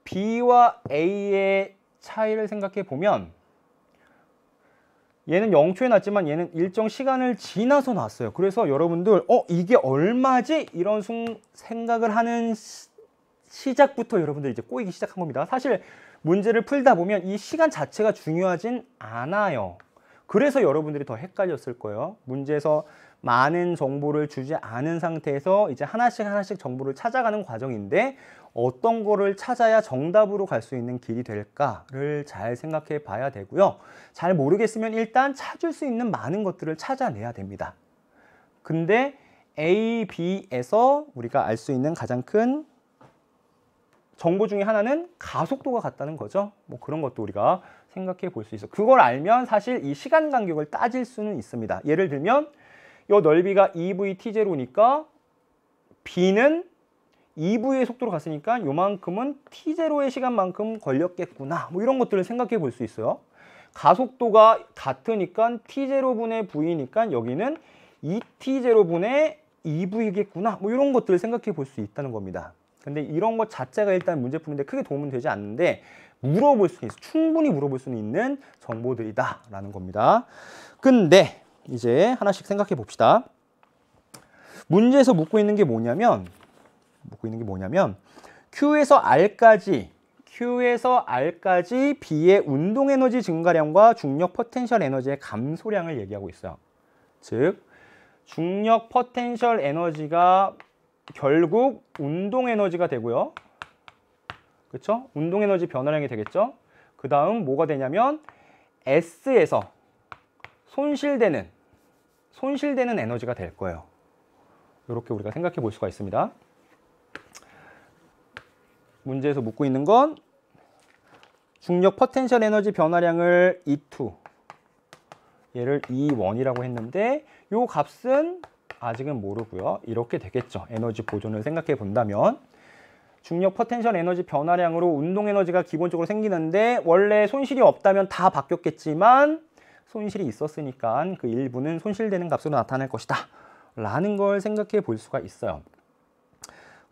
B와 A의 차이를 생각해 보면 얘는 0초에 났지만 얘는 일정 시간을 지나서 났어요. 그래서 여러분들 이게 얼마지? 이런 생각을 하는 시작부터 여러분들 이제 꼬이기 시작한 겁니다. 사실 문제를 풀다 보면 이 시간 자체가 중요하진 않아요. 그래서 여러분들이 더 헷갈렸을 거예요. 문제에서 많은 정보를 주지 않은 상태에서 이제 하나씩 정보를 찾아가는 과정인데 어떤 거를 찾아야 정답으로 갈 수 있는 길이 될까를 잘 생각해 봐야 되고요. 잘 모르겠으면 일단 찾을 수 있는 많은 것들을 찾아내야 됩니다. 근데 A, B에서 우리가 알 수 있는 가장 큰 정보 중에 하나는 가속도가 같다는 거죠. 뭐 그런 것도 우리가 생각해 볼 수 있어. 그걸 알면 사실 이 시간 간격을 따질 수는 있습니다. 예를 들면 이 넓이가 2vt0니까 B는 2v의 속도로 갔으니까 요만큼은 t0의 시간만큼 걸렸겠구나. 뭐 이런 것들을 생각해 볼 수 있어요. 가속도가 같으니까 t0분의 v니까 여기는 2t0분의 2v겠구나. 뭐 이런 것들을 생각해 볼 수 있다는 겁니다. 근데 이런 것 자체가 일단 문제 푸는데 크게 도움은 되지 않는데 물어볼 수 있어. 충분히 물어볼 수 있는 정보들이다라는 겁니다. 근데 이제 하나씩 생각해 봅시다. 문제에서 묻고 있는 게 뭐냐면 Q에서 R까지 B의 운동 에너지 증가량과 중력 포텐셜 에너지의 감소량을 얘기하고 있어요. 즉 중력 포텐셜 에너지가 결국 운동 에너지가 되고요. 그렇죠? 운동 에너지 변화량이 되겠죠? 그 다음 뭐가 되냐면 S에서 손실되는 에너지가 될 거예요. 이렇게 우리가 생각해 볼 수가 있습니다. 문제에서 묻고 있는 건 중력 포텐셜 에너지 변화량을 E2, 얘를 E1이라고 했는데 이 값은 아직은 모르고요. 이렇게 되겠죠. 에너지 보존을 생각해 본다면 중력 포텐셜 에너지 변화량으로 운동 에너지가 기본적으로 생기는데 원래 손실이 없다면 다 바뀌었겠지만 손실이 있었으니까 그 일부는 손실되는 값으로 나타날 것이다 라는 걸 생각해 볼 수가 있어요.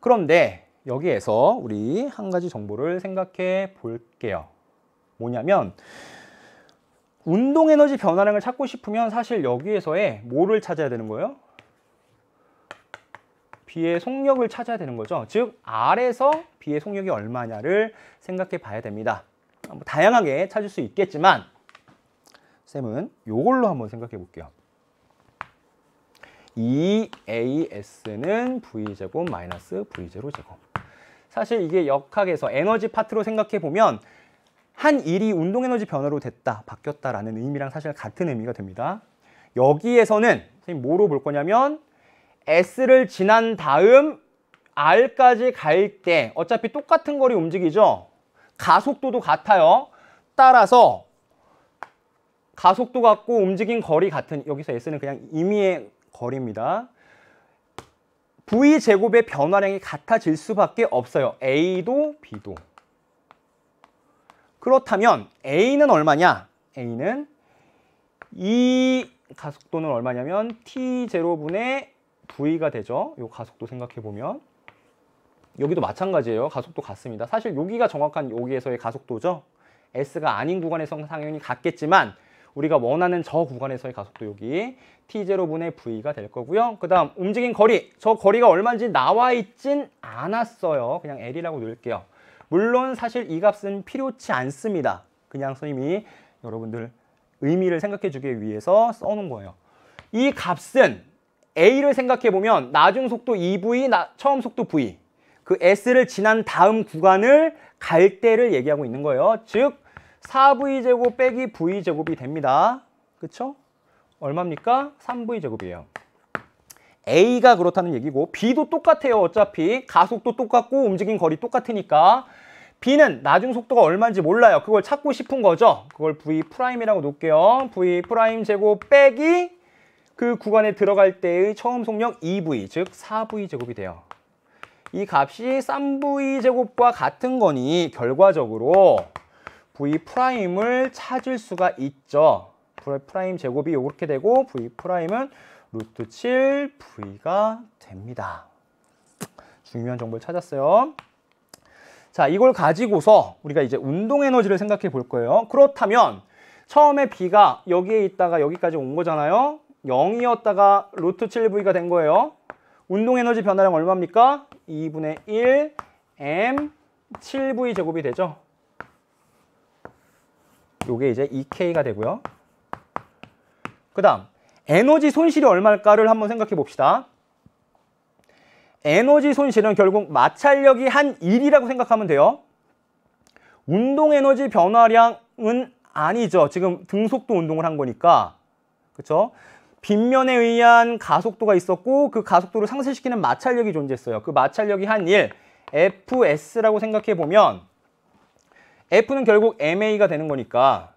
그런데 여기에서 우리 한 가지 정보를 생각해 볼게요. 뭐냐면 운동 에너지 변화량을 찾고 싶으면 사실 여기에서의 뭐를 찾아야 되는 거예요? B의 속력을 찾아야 되는 거죠. 즉 R에서 B의 속력이 얼마냐를 생각해 봐야 됩니다. 다양하게 찾을 수 있겠지만 쌤은 이걸로 한번 생각해 볼게요. 2AS는 V제곱 마이너스 V0제곱. 사실 이게 역학에서 에너지 파트로 생각해 보면 한 일이 운동 에너지 변화로 됐다, 바뀌었다라는 의미랑 사실 같은 의미가 됩니다. 여기에서는 선생님 뭐로 볼 거냐면 S를 지난 다음 R까지 갈 때 어차피 똑같은 거리 움직이죠. 가속도도 같아요. 따라서 가속도 같고 움직인 거리 같은, 여기서 S는 그냥 임의의 거리입니다. V제곱의 변화량이 같아질 수밖에 없어요. A도 B도. 그렇다면 A는 얼마냐? A는 이 가속도는 얼마냐면 T0분의 V가 되죠. 이 가속도 생각해 보면 여기도 마찬가지예요. 가속도 같습니다. 사실 여기가 정확한 여기에서의 가속도죠. S가 아닌 구간에서 당연히 같겠지만 우리가 원하는 저 구간에서의 가속도 여기 T0분의 V가 될 거고요. 그 다음 움직인 거리, 저 거리가 얼마인지 나와 있진 않았어요. 그냥 L이라고 넣을게요. 물론 사실 이 값은 필요치 않습니다. 그냥 선생님이 여러분들 의미를 생각해 주기 위해서 써놓은 거예요. 이 값은 A를 생각해 보면 나중 속도 2V, 처음 속도 V, 그 S를 지난 다음 구간을 갈 때를 얘기하고 있는 거예요. 즉 4V제곱 빼기 V제곱이 됩니다. 그쵸? 얼마입니까? 3V제곱이에요. A가 그렇다는 얘기고 B도 똑같아요. 어차피 가속도 똑같고 움직인 거리 똑같으니까 B는 나중 속도가 얼마인지 몰라요. 그걸 찾고 싶은 거죠. 그걸 V'이라고 놓을게요. V'제곱 빼기 그 구간에 들어갈 때의 처음 속력 2V, 즉 4V제곱이 돼요. 이 값이 3V제곱과 같은 거니 결과적으로 V'을 찾을 수가 있죠. V'제곱이 이렇게 되고 V'은 루트 7V가 됩니다. 중요한 정보를 찾았어요. 자, 이걸 가지고서 우리가 이제 운동 에너지를 생각해 볼 거예요. 그렇다면 처음에 B가 여기에 있다가 여기까지 온 거잖아요. 0이었다가 루트 7V가 된 거예요. 운동 에너지 변화량 얼마입니까? 2분의 1 M 7V 제곱이 되죠. 요게 이제 2K가 되고요. 그 다음 에너지 손실이 얼마일까를 한번 생각해 봅시다. 에너지 손실은 결국 마찰력이 한 1이라고 생각하면 돼요. 운동 에너지 변화량은 아니죠. 지금 등속도 운동을 한 거니까. 그렇죠? 빗면에 의한 가속도가 있었고 그 가속도를 상쇄시키는 마찰력이 존재했어요. 그 마찰력이 한 1, FS라고 생각해 보면 F는 결국 MA가 되는 거니까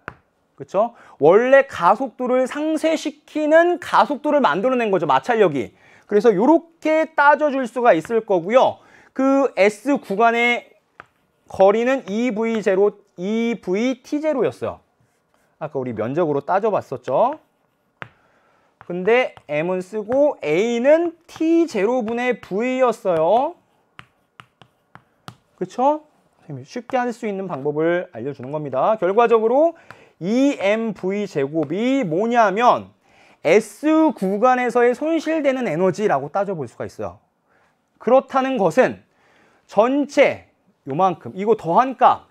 그렇죠? 원래 가속도를 상쇄시키는 가속도를 만들어낸 거죠, 마찰력이. 그래서 이렇게 따져줄 수가 있을 거고요. 그 S 구간의 거리는 EVT0였어요. 아까 우리 면적으로 따져봤었죠. 근데 M은 쓰고 A는 T0분의 V였어요. 그쵸? 쉽게 할 수 있는 방법을 알려주는 겁니다. 결과적으로 2mv 제곱이 뭐냐면 S 구간에서의 손실되는 에너지라고 따져볼 수가 있어요. 그렇다는 것은 전체 요만큼 이거 더한 값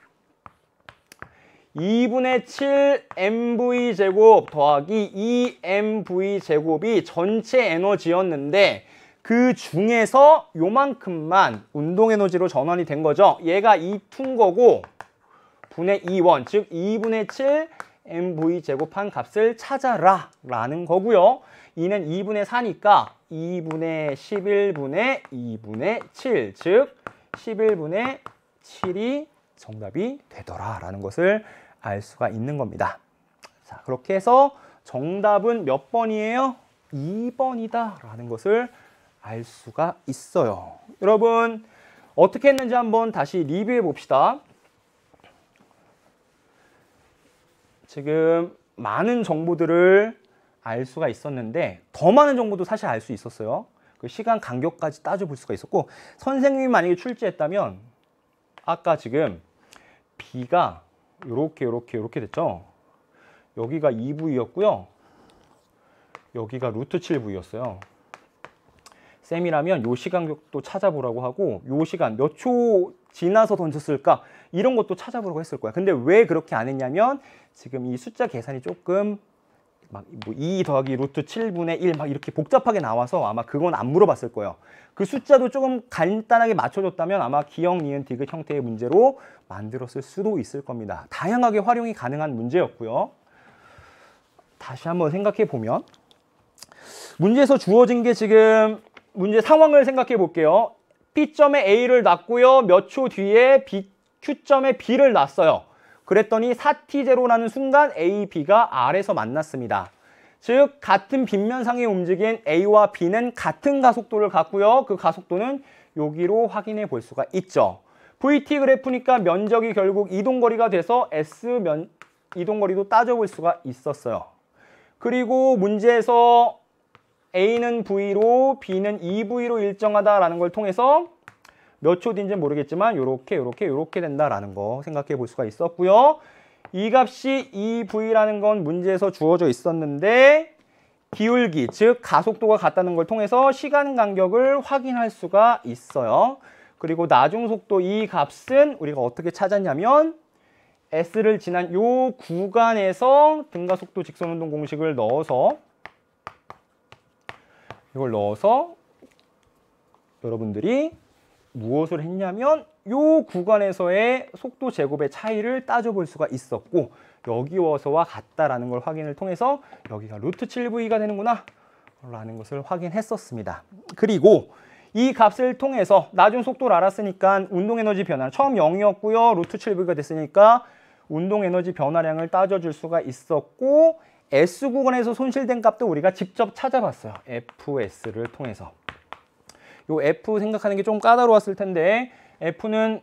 2분의 7 mv 제곱 더하기 2mv 제곱이 전체 에너지였는데 그 중에서 요만큼만 운동 에너지로 전환이 된 거죠. 얘가 2푼 거고 분의 2원, 즉 2분의 7 mv 제곱한 값을 찾아라 라는 거고요. 2는 2분의 4니까 2분의 11분의 2분의 7, 즉 11분의 7이 정답이 되더라 라는 것을 알 수가 있는 겁니다. 자, 그렇게 해서 정답은 몇 번이에요? 2번이다 라는 것을 알 수가 있어요. 여러분 어떻게 했는지 한번 다시 리뷰해 봅시다. 지금 많은 정보들을 알 수가 있었는데 더 많은 정보도 사실 알 수 있었어요. 그 시간 간격까지 따져볼 수가 있었고 선생님이 만약에 출제했다면 아까 지금 B가 요렇게 됐죠. 여기가 2V였고요. 여기가 루트 7V였어요. 쌤이라면 요 시간격도 찾아보라고 하고 요 시간 몇 초 지나서 던졌을까 이런 것도 찾아보라고 했을 거야. 근데 왜 그렇게 안 했냐면 지금 이 숫자 계산이 조금 막 뭐 2 더하기 루트 7분의 1 막 이렇게 복잡하게 나와서 아마 그건 안 물어봤을 거예요. 그 숫자도 조금 간단하게 맞춰줬다면 아마 기역, 니은, 디귿 형태의 문제로 만들었을 수도 있을 겁니다. 다양하게 활용이 가능한 문제였고요. 다시 한번 생각해 보면 문제에서 주어진 게 지금 문제 상황을 생각해 볼게요. P점에 A를 놨고요. 몇 초 뒤에 Q점에 B를 놨어요. 그랬더니 4T0라는 순간 A, B가 R에서 만났습니다. 즉 같은 빗면상에 움직인 A와 B는 같은 가속도를 갖고요. 그 가속도는 여기로 확인해 볼 수가 있죠. VT 그래프니까 면적이 결국 이동거리가 돼서 이동거리도 따져볼 수가 있었어요. 그리고 문제에서 A는 V로 B는 2V로 일정하다라는 걸 통해서 몇 초 뒤인지는 모르겠지만 요렇게 된다라는 거 생각해 볼 수가 있었고요. 이 값이 2V라는 건 문제에서 주어져 있었는데 기울기, 즉 가속도가 같다는 걸 통해서 시간 간격을 확인할 수가 있어요. 그리고 나중 속도 이 값은 우리가 어떻게 찾았냐면 S를 지난 요 구간에서 등가속도 직선운동 공식을 넣어서 이걸 넣어서 여러분들이 무엇을 했냐면 요 구간에서의 속도 제곱의 차이를 따져볼 수가 있었고 여기서와 같다라는 걸 확인을 통해서 여기가 루트 7V가 되는구나 라는 것을 확인했었습니다. 그리고 이 값을 통해서 나중 속도를 알았으니까 운동에너지 변화 처음 0이었고요. 루트 7V가 됐으니까 운동에너지 변화량을 따져줄 수가 있었고 S 구간에서 손실된 값도 우리가 직접 찾아봤어요. FS를 통해서. 요 F 생각하는 게 좀 까다로웠을 텐데 F는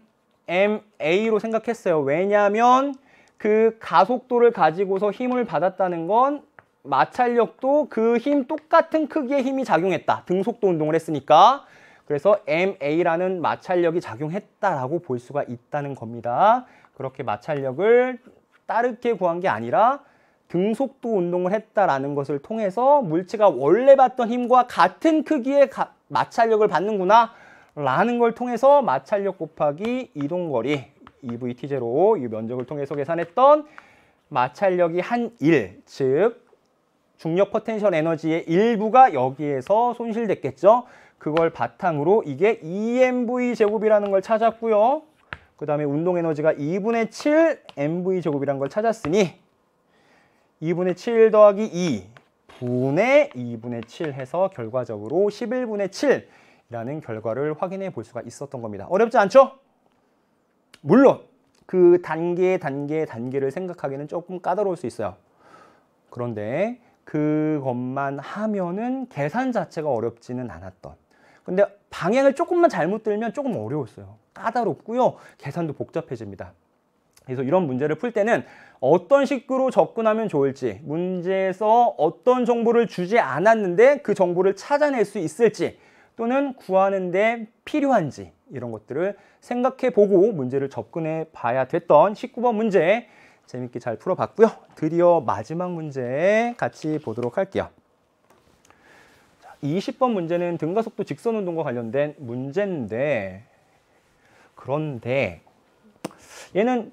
MA로 생각했어요. 왜냐하면 그 가속도를 가지고서 힘을 받았다는 건 마찰력도 그 힘 똑같은 크기의 힘이 작용했다. 등속도 운동을 했으니까. 그래서 MA라는 마찰력이 작용했다라고 볼 수가 있다는 겁니다. 그렇게 마찰력을 따르게 구한 게 아니라 등속도 운동을 했다라는 것을 통해서 물체가 원래 받던 힘과 같은 크기의 마찰력을 받는구나 라는 걸 통해서 마찰력 곱하기 이동거리 EVT0 이 면적을 통해서 계산했던 마찰력이 한 1, 즉 중력 포텐셜 에너지의 일부가 여기에서 손실됐겠죠. 그걸 바탕으로 이게 EMV 제곱이라는 걸 찾았고요. 그 다음에 운동 에너지가 2분의 7 MV 제곱이라는 걸 찾았으니 2분의 7 더하기 2 분의 2분의 7 해서 결과적으로 11분의 7이라는 결과를 확인해 볼 수가 있었던 겁니다. 어렵지 않죠? 물론 그 단계를 생각하기는 조금 까다로울 수 있어요. 그런데 그것만 하면은 계산 자체가 어렵지는 않았던. 근데 방향을 조금만 잘못 들면 조금 어려웠어요. 까다롭고요. 계산도 복잡해집니다. 그래서 이런 문제를 풀 때는 어떤 식으로 접근하면 좋을지, 문제에서 어떤 정보를 주지 않았는데 그 정보를 찾아낼 수 있을지, 또는 구하는 데 필요한지 이런 것들을 생각해 보고 문제를 접근해 봐야 됐던 19번 문제 재밌게 잘 풀어봤고요. 드디어 마지막 문제 같이 보도록 할게요. 20번 문제는 등가속도 직선운동과 관련된 문제인데, 그런데 얘는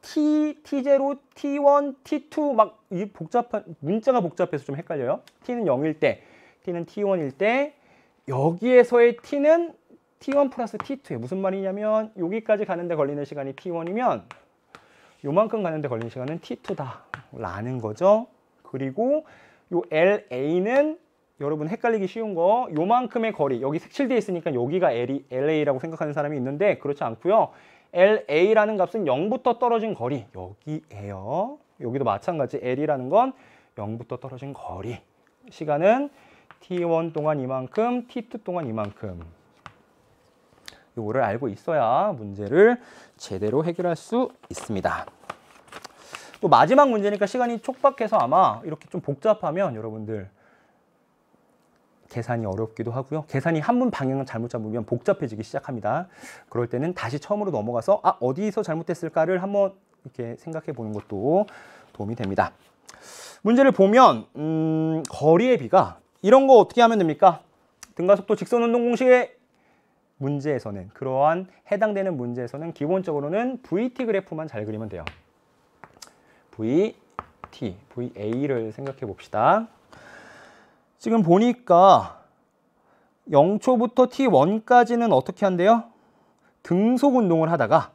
T0, T1, T2 막 이 복잡한 문자가 복잡해서 좀 헷갈려요. T는 0일 때, T는 T1일 때, 여기에서의 T는 T1 플러스 T2에 무슨 말이냐면 여기까지 가는데 걸리는 시간이 T1이면 요만큼 가는데 걸리는 시간은 T2다 라는 거죠. 그리고 요 LA는 여러분 헷갈리기 쉬운 거, 요만큼의 거리, 여기 색칠되어 있으니까 여기가 LA라고 생각하는 사람이 있는데 그렇지 않고요. LA라는 값은 0부터 떨어진 거리, 여기에요. 여기도 마찬가지 L이라는 건 0부터 떨어진 거리. 시간은 T1 동안 이만큼, T2 동안 이만큼. 요거를 알고 있어야 문제를 제대로 해결할 수 있습니다. 또 마지막 문제니까 시간이 촉박해서 아마 이렇게 좀 복잡하면 여러분들 계산이 어렵기도 하고요. 계산이 한 번 방향을 잘못 잡으면 복잡해지기 시작합니다. 그럴 때는 다시 처음으로 넘어가서 어디서 잘못됐을까를 한번 이렇게 생각해 보는 것도 도움이 됩니다. 문제를 보면 거리의 비가 이런 거 어떻게 하면 됩니까? 등가속도 직선운동 공식의 문제에서는, 그러한 해당되는 문제에서는 기본적으로는 VT 그래프만 잘 그리면 돼요. VT, VA를 생각해 봅시다. 지금 보니까 0초부터 T1까지는 어떻게 한대요? 등속 운동을 하다가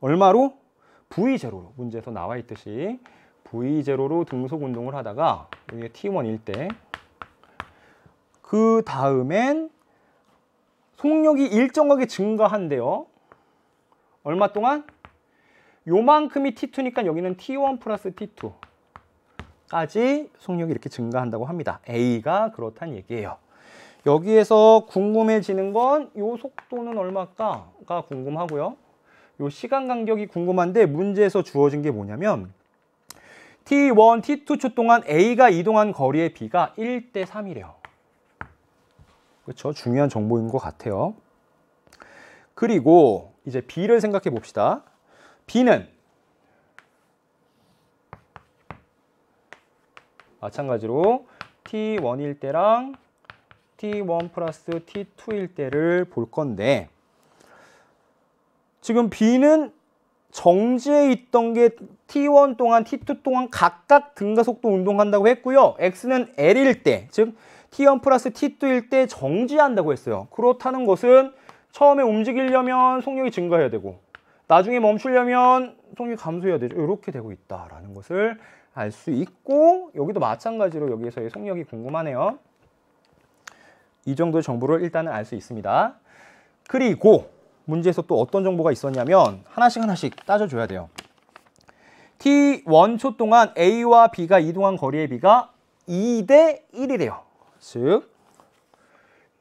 얼마로? V0로, 문제에서 나와 있듯이 V0로 등속 운동을 하다가 여기 T1일 때, 그 다음엔 속력이 일정하게 증가한대요. 얼마 동안? 요만큼이 T2니까 여기는 T1 플러스 T2까지 속력이 이렇게 증가한다고 합니다. A가 그렇다는 얘기예요. 여기에서 궁금해지는 건 요 속도는 얼마일까가 궁금하고요. 요 시간 간격이 궁금한데 문제에서 주어진 게 뭐냐면 T1, T2초 동안 A가 이동한 거리의 B가 1대 3이래요. 그렇죠? 중요한 정보인 것 같아요. 그리고 이제 B를 생각해 봅시다. B는 마찬가지로 T1일 때랑 T1 플러스 T2일 때를 볼 건데, 지금 B는 정지해 있던 게 T1 동안, T2 동안 각각 등가속도 운동한다고 했고요. X는 L일 때, 즉 T1 플러스 T2일 때 정지한다고 했어요. 그렇다는 것은 처음에 움직이려면 속력이 증가해야 되고 나중에 멈추려면 속력이 감소해야 되죠. 이렇게 되고 있다라는 것을 알 수 있고, 여기도 마찬가지로 여기에서의 속력이 궁금하네요. 이 정도의 정보를 일단은 알 수 있습니다. 그리고 문제에서 또 어떤 정보가 있었냐면 하나씩 따져줘야 돼요. T1초 동안 A와 B가 이동한 거리의 B가 2대 1이래요. 즉,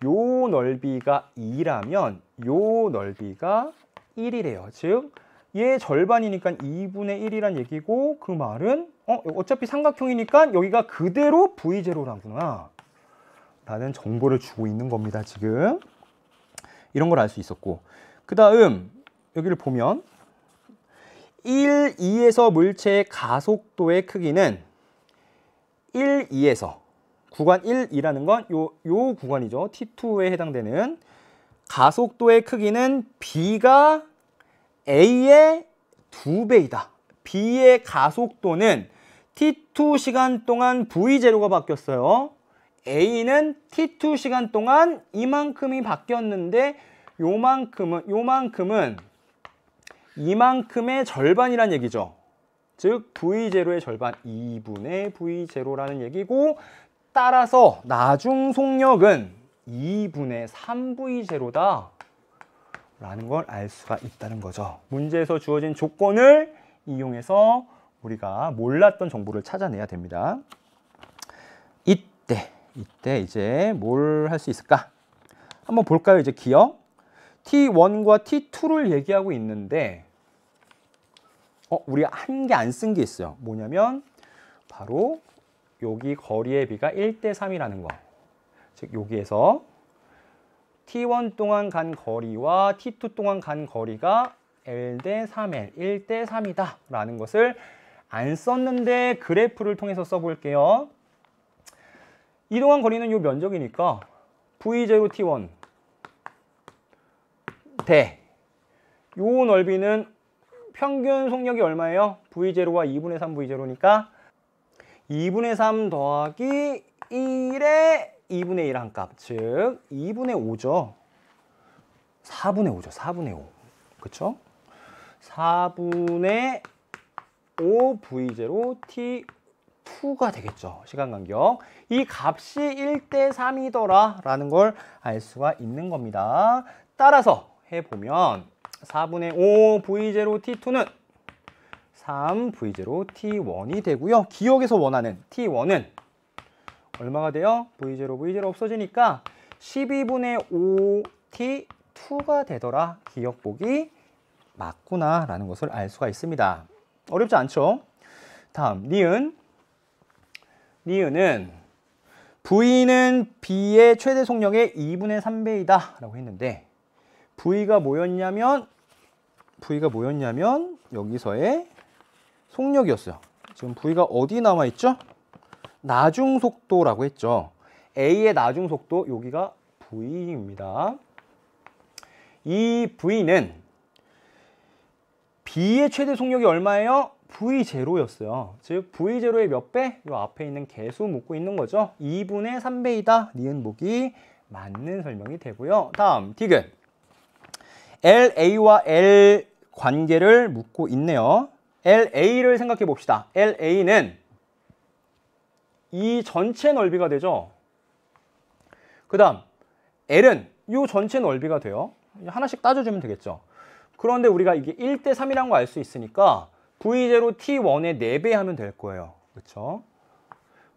요 넓이가 2라면 요 넓이가 1이래요. 즉, 얘 절반이니까 2분의 1이란 얘기고, 그 말은 어차피 삼각형이니까 여기가 그대로 V0라구나 라는 정보를 주고 있는 겁니다. 지금 이런 걸 알 수 있었고, 그 다음 여기를 보면 1, 2에서 물체의 가속도의 크기는 1, 2에서 구간 1, 2라는 건 요 구간이죠. T2에 해당되는 가속도의 크기는 B가 A의 2배이다. B의 가속도는 T2 시간 동안 V0가 바뀌었어요. A는 T2 시간 동안 이만큼이 바뀌었는데 요만큼은 이만큼의 절반이란 얘기죠. 즉 V0의 절반 2분의 V0라는 얘기고, 따라서 나중 속력은 2분의 3V0다 라는 걸 알 수가 있다는 거죠. 문제에서 주어진 조건을 이용해서 우리가 몰랐던 정보를 찾아내야 됩니다. 이때 이제 뭘 할 수 있을까? 한번 볼까요? 이제 기억. T1과 T2를 얘기하고 있는데 우리가 한 개 안 쓴 게 있어요. 뭐냐면 바로 여기 거리의 비가 1대3이라는 거. 즉 여기에서 T1 동안 간 거리와 T2 동안 간 거리가 L 대 3L, 1대3이다 라는 것을 안 썼는데 그래프를 통해서 써볼게요. 이동한 거리는 이 면적이니까 V0 T1 대 요 넓이는 평균 속력이 얼마예요? V0와 2분의 3 V0니까 2분의 3 더하기 1에 2분의 1 한 값, 즉 2분의 5죠. 4분의 5죠. 4분의 5. 그쵸? 4분의 5 V0 T2가 되겠죠. 시간 간격. 이 값이 1대 3이더라 라는 걸 알 수가 있는 겁니다. 따라서 해보면 4분의 5 V0 T2는 3 V0 T1이 되고요. 기억에서 원하는 T1은 얼마가 돼요? V0 없어지니까 12분의 5 T2가 되더라. 기억 보기 맞구나 라는 것을 알 수가 있습니다. 어렵지 않죠? 다음 니은은 V는 B의 최대 속력의 2분의 3배이다 라고 했는데 V가 뭐였냐면 여기서의 속력이었어요. 지금 V가 어디 나와 있죠? 나중 속도라고 했죠. A의 나중 속도 여기가 V입니다. 이 V는 B의 최대 속력이 얼마예요? V0였어요. 즉 V0의 몇 배? 이 앞에 있는 개수 묻고 있는 거죠. 2분의 3배이다. 니은 보기 맞는 설명이 되고요. 다음 디귿. LA와 L 관계를 묻고 있네요. LA를 생각해 봅시다. LA는 이 전체 넓이가 되죠. 그 다음 L은 이 전체 넓이가 돼요. 하나씩 따져주면 되겠죠. 그런데 우리가 이게 1대 3이라는 거 알 수 있으니까 V0 T1의 4배 하면 될 거예요. 그렇죠?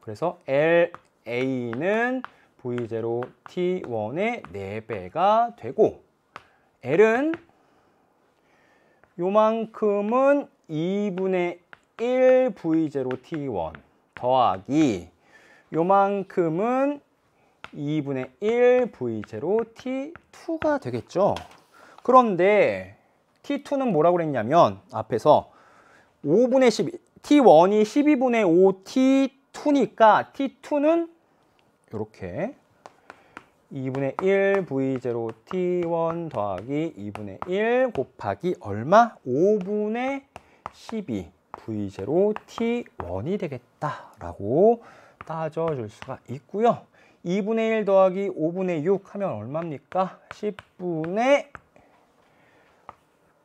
그래서 LA는 V0 T1의 4배가 되고 L은 요만큼은 2분의 1 V0 T1 더하기 요만큼은 2분의 1 V0 T2가 되겠죠. 그런데 T2는 뭐라고 그랬냐면 앞에서 5분의 12, T1이 12분의 5 T2니까 T2는 이렇게 2분의 1 V0 T1 더하기 2분의 1 곱하기 얼마? 5분의 12 V0 T1이 되겠다라고 따져줄 수가 있고요. 2분의 1 더하기 5분의 6 하면 얼마입니까? 10분의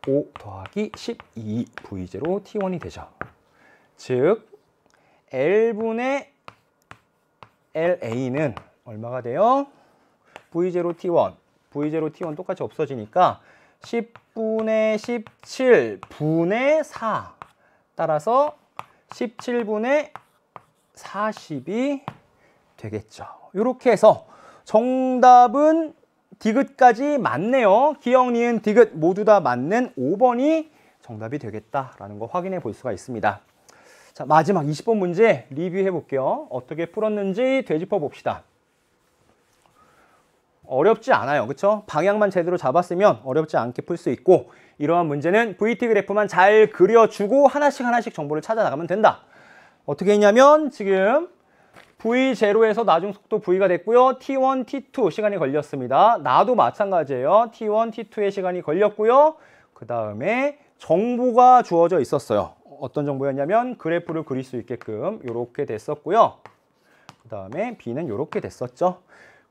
5 더하기 12 V0 T1이 되죠. 즉 L분의 LA는 얼마가 돼요? V0 T1, V0 T1 똑같이 없어지니까 10분의 17 분의 4 따라서 17분의 40이 되겠죠. 이렇게 해서 정답은 디귿까지 맞네요. 기억, 니은, 디귿 모두 다 맞는 5번이 정답이 되겠다라는 거 확인해 볼 수가 있습니다. 자, 마지막 20번 문제 리뷰해 볼게요. 어떻게 풀었는지 되짚어 봅시다. 어렵지 않아요. 그렇죠? 방향만 제대로 잡았으면 어렵지 않게 풀 수 있고 이러한 문제는 VT 그래프만 잘 그려주고 하나씩 정보를 찾아 나가면 된다. 어떻게 했냐면 지금 V0에서 나중 속도 V가 됐고요. T1, T2 시간이 걸렸습니다. 나도 마찬가지예요. T1, T2의 시간이 걸렸고요. 그 다음에 정보가 주어져 있었어요. 어떤 정보였냐면 그래프를 그릴 수 있게끔 이렇게 됐었고요. 그 다음에 B는 이렇게 됐었죠.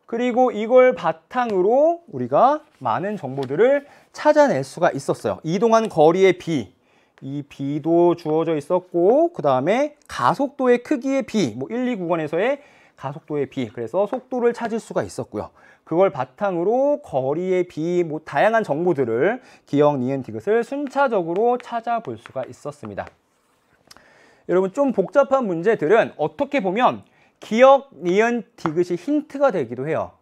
그리고 이걸 바탕으로 우리가 많은 정보들을 찾아낼 수가 있었어요. 이동한 거리의 B, 이 B도 주어져 있었고 그 다음에 가속도의 크기의 B, 뭐 1, 2구간에서의 가속도의 비, 그래서 속도를 찾을 수가 있었고요. 그걸 바탕으로 거리의 비, 뭐 다양한 정보들을 기역, 니은, 디귿을 순차적으로 찾아볼 수가 있었습니다. 여러분 좀 복잡한 문제들은 어떻게 보면 기역, 니은, 디귿이 힌트가 되기도 해요.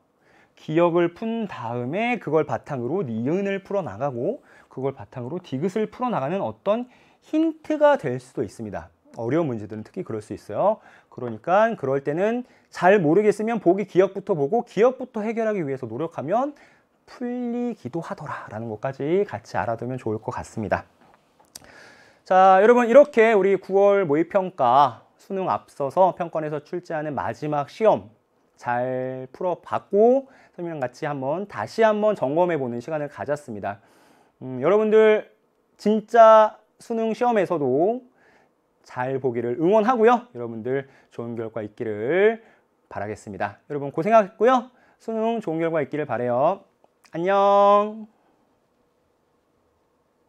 기역을 푼 다음에 그걸 바탕으로 니은을 풀어나가고 그걸 바탕으로 디귿을 풀어나가는 어떤 힌트가 될 수도 있습니다. 어려운 문제들은 특히 그럴 수 있어요. 그러니까 그럴 때는 잘 모르겠으면 보기 기역부터 보고 기역부터 해결하기 위해서 노력하면 풀리기도 하더라라는 것까지 같이 알아두면 좋을 것 같습니다. 자, 여러분 이렇게 우리 9월 모의평가 수능 앞서서 평가원에서 출제하는 마지막 시험 잘 풀어봤고 선생님이랑 같이 다시 한번 점검해보는 시간을 가졌습니다. 여러분들 진짜 수능 시험에서도 잘 보기를 응원하고요. 여러분들 좋은 결과 있기를 바라겠습니다. 여러분 고생하셨고요. 수능 좋은 결과 있기를 바라요. 안녕.